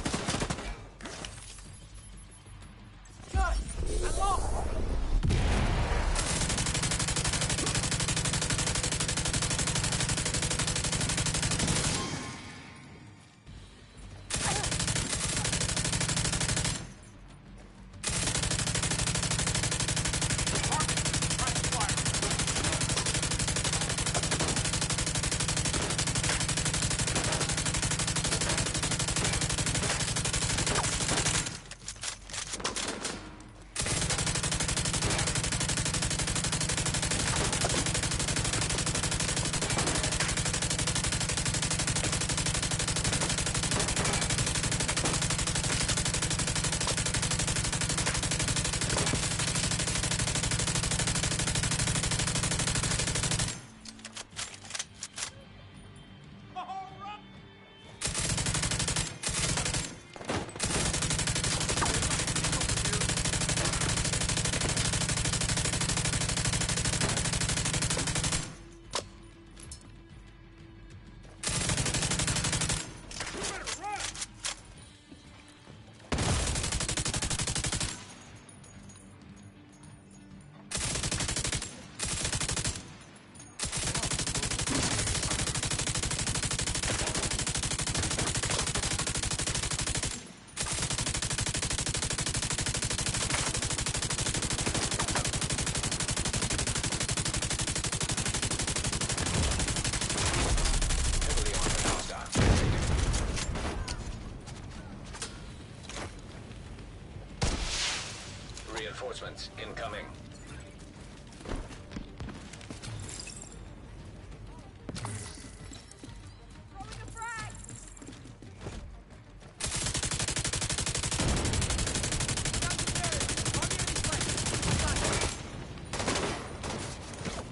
Good. I'm off. Heavily armored hostile. Reinforcements incoming. Throwing a frag!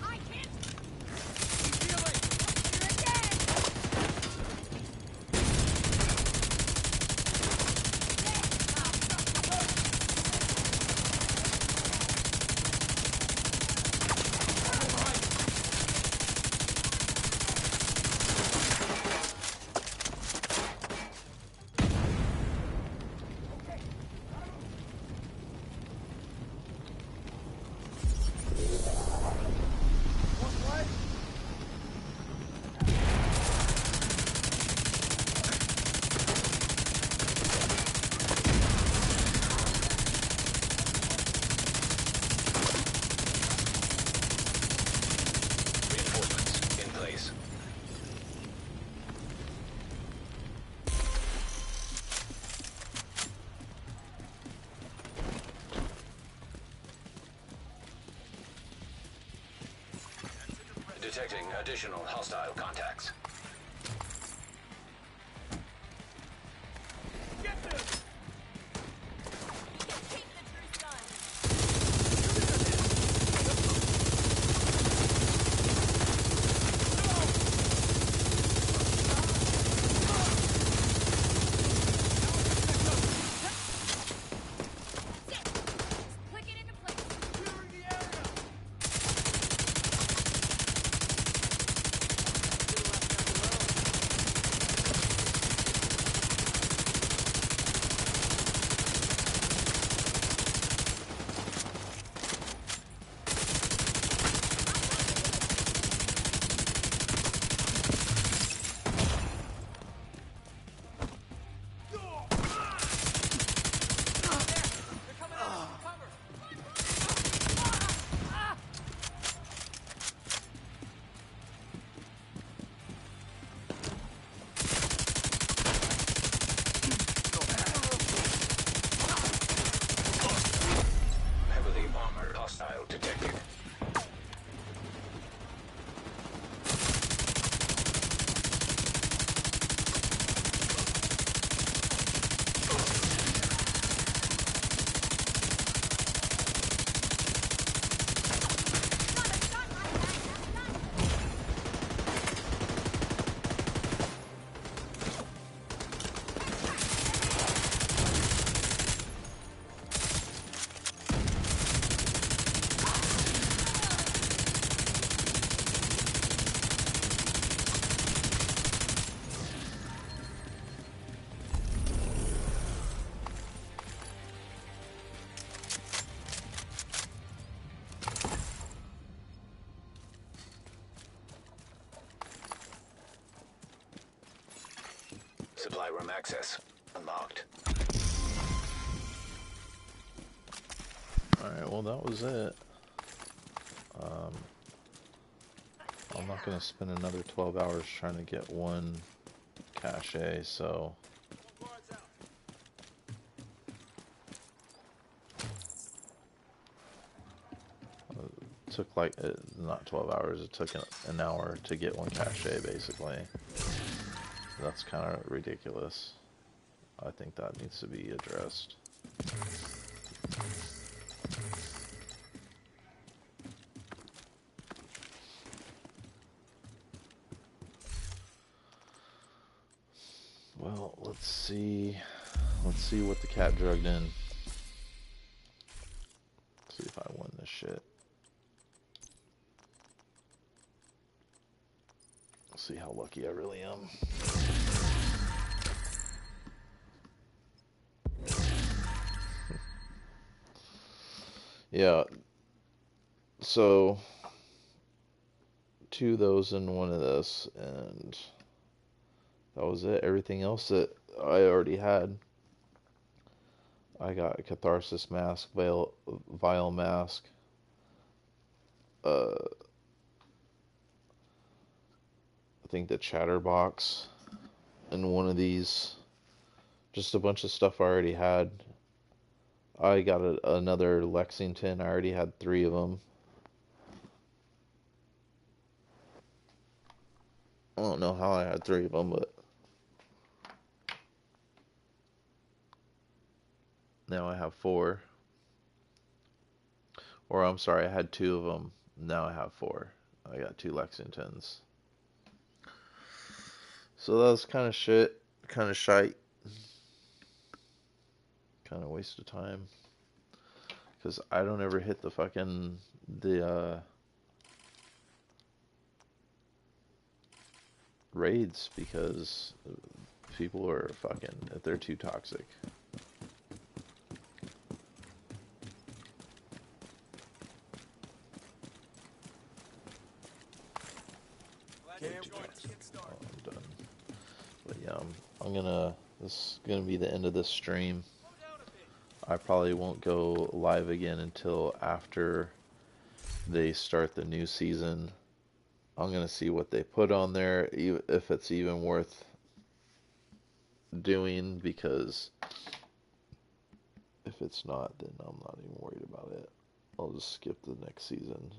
I can't! Here again! Reinforcements in place. Detecting additional hostile contacts. Get this! Keep the truth done! Sit! Just click it into place! Clearing the area! To the left, Supply room access unlocked. Alright, well that was it. I'm not going to spend another 12 hours trying to get one cache, so... It took like, not 12 hours, it took an hour to get one cache, basically. That's kind of ridiculous. I think that needs to be addressed. Well, let's see what the cat drugged in. See if I won this shit. See how lucky I really am. Yeah. So 2 of those and 1 of this, and that was it. Everything else that I already had. I got a Catharsis Mask, Vial Mask, I think the Chatterbox, and 1 of these. Just a bunch of stuff I already had. I got another Lexington. I already had 3 of them. I don't know how I had 3 of them, but now I have 4. Or I'm sorry, I had 2 of them. Now I have 4. I got 2 Lexingtons. So that was kind of shit. Kind of shite. Kind of waste of time. Because I don't ever hit the fucking... raids because people are fucking... They're too toxic. I'm done. But yeah, I'm gonna... This is gonna be the end of this stream. I probably won't go live again until after they start the new season. I'm gonna see what they put on there, if it's even worth doing, because if it's not, then I'm not even worried about it. I'll just skip the next season.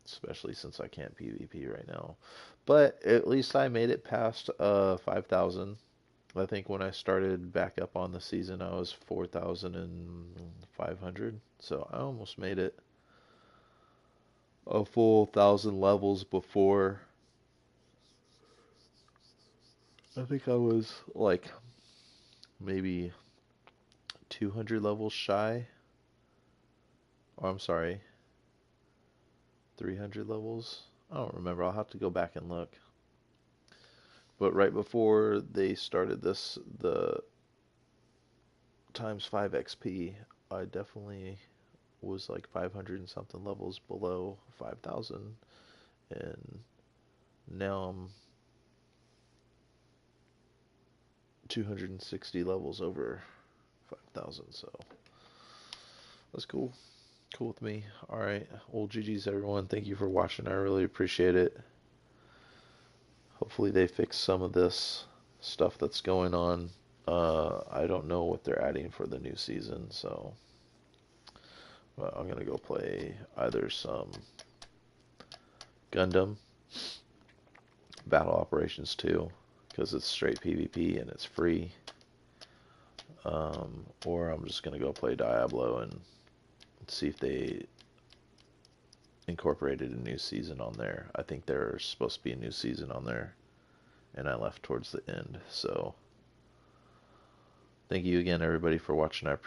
Especially since I can't PvP right now. But at least I made it past 5,000. I think when I started back up on the season, I was 4,500. So I almost made it a full 1,000 levels before. I think I was like maybe 200 levels shy. Or I'm sorry, 300 levels. I don't remember. I'll have to go back and look. But right before they started this, the times 5 XP, I definitely was like 500 and something levels below 5,000. And now I'm 260 levels over 5,000. So that's cool. Cool with me. Alright. Well, GG's everyone. Thank you for watching. I really appreciate it. Hopefully they fix some of this stuff that's going on. I don't know what they're adding for the new season, so well, I'm gonna go play either some Gundam Battle Operations 2, because it's straight PvP and it's free, or I'm just gonna go play Diablo and see if they incorporated a new season on there. I think there's supposed to be a new season on there, and I left towards the end. So thank you again, everybody, for watching. I appreciate it.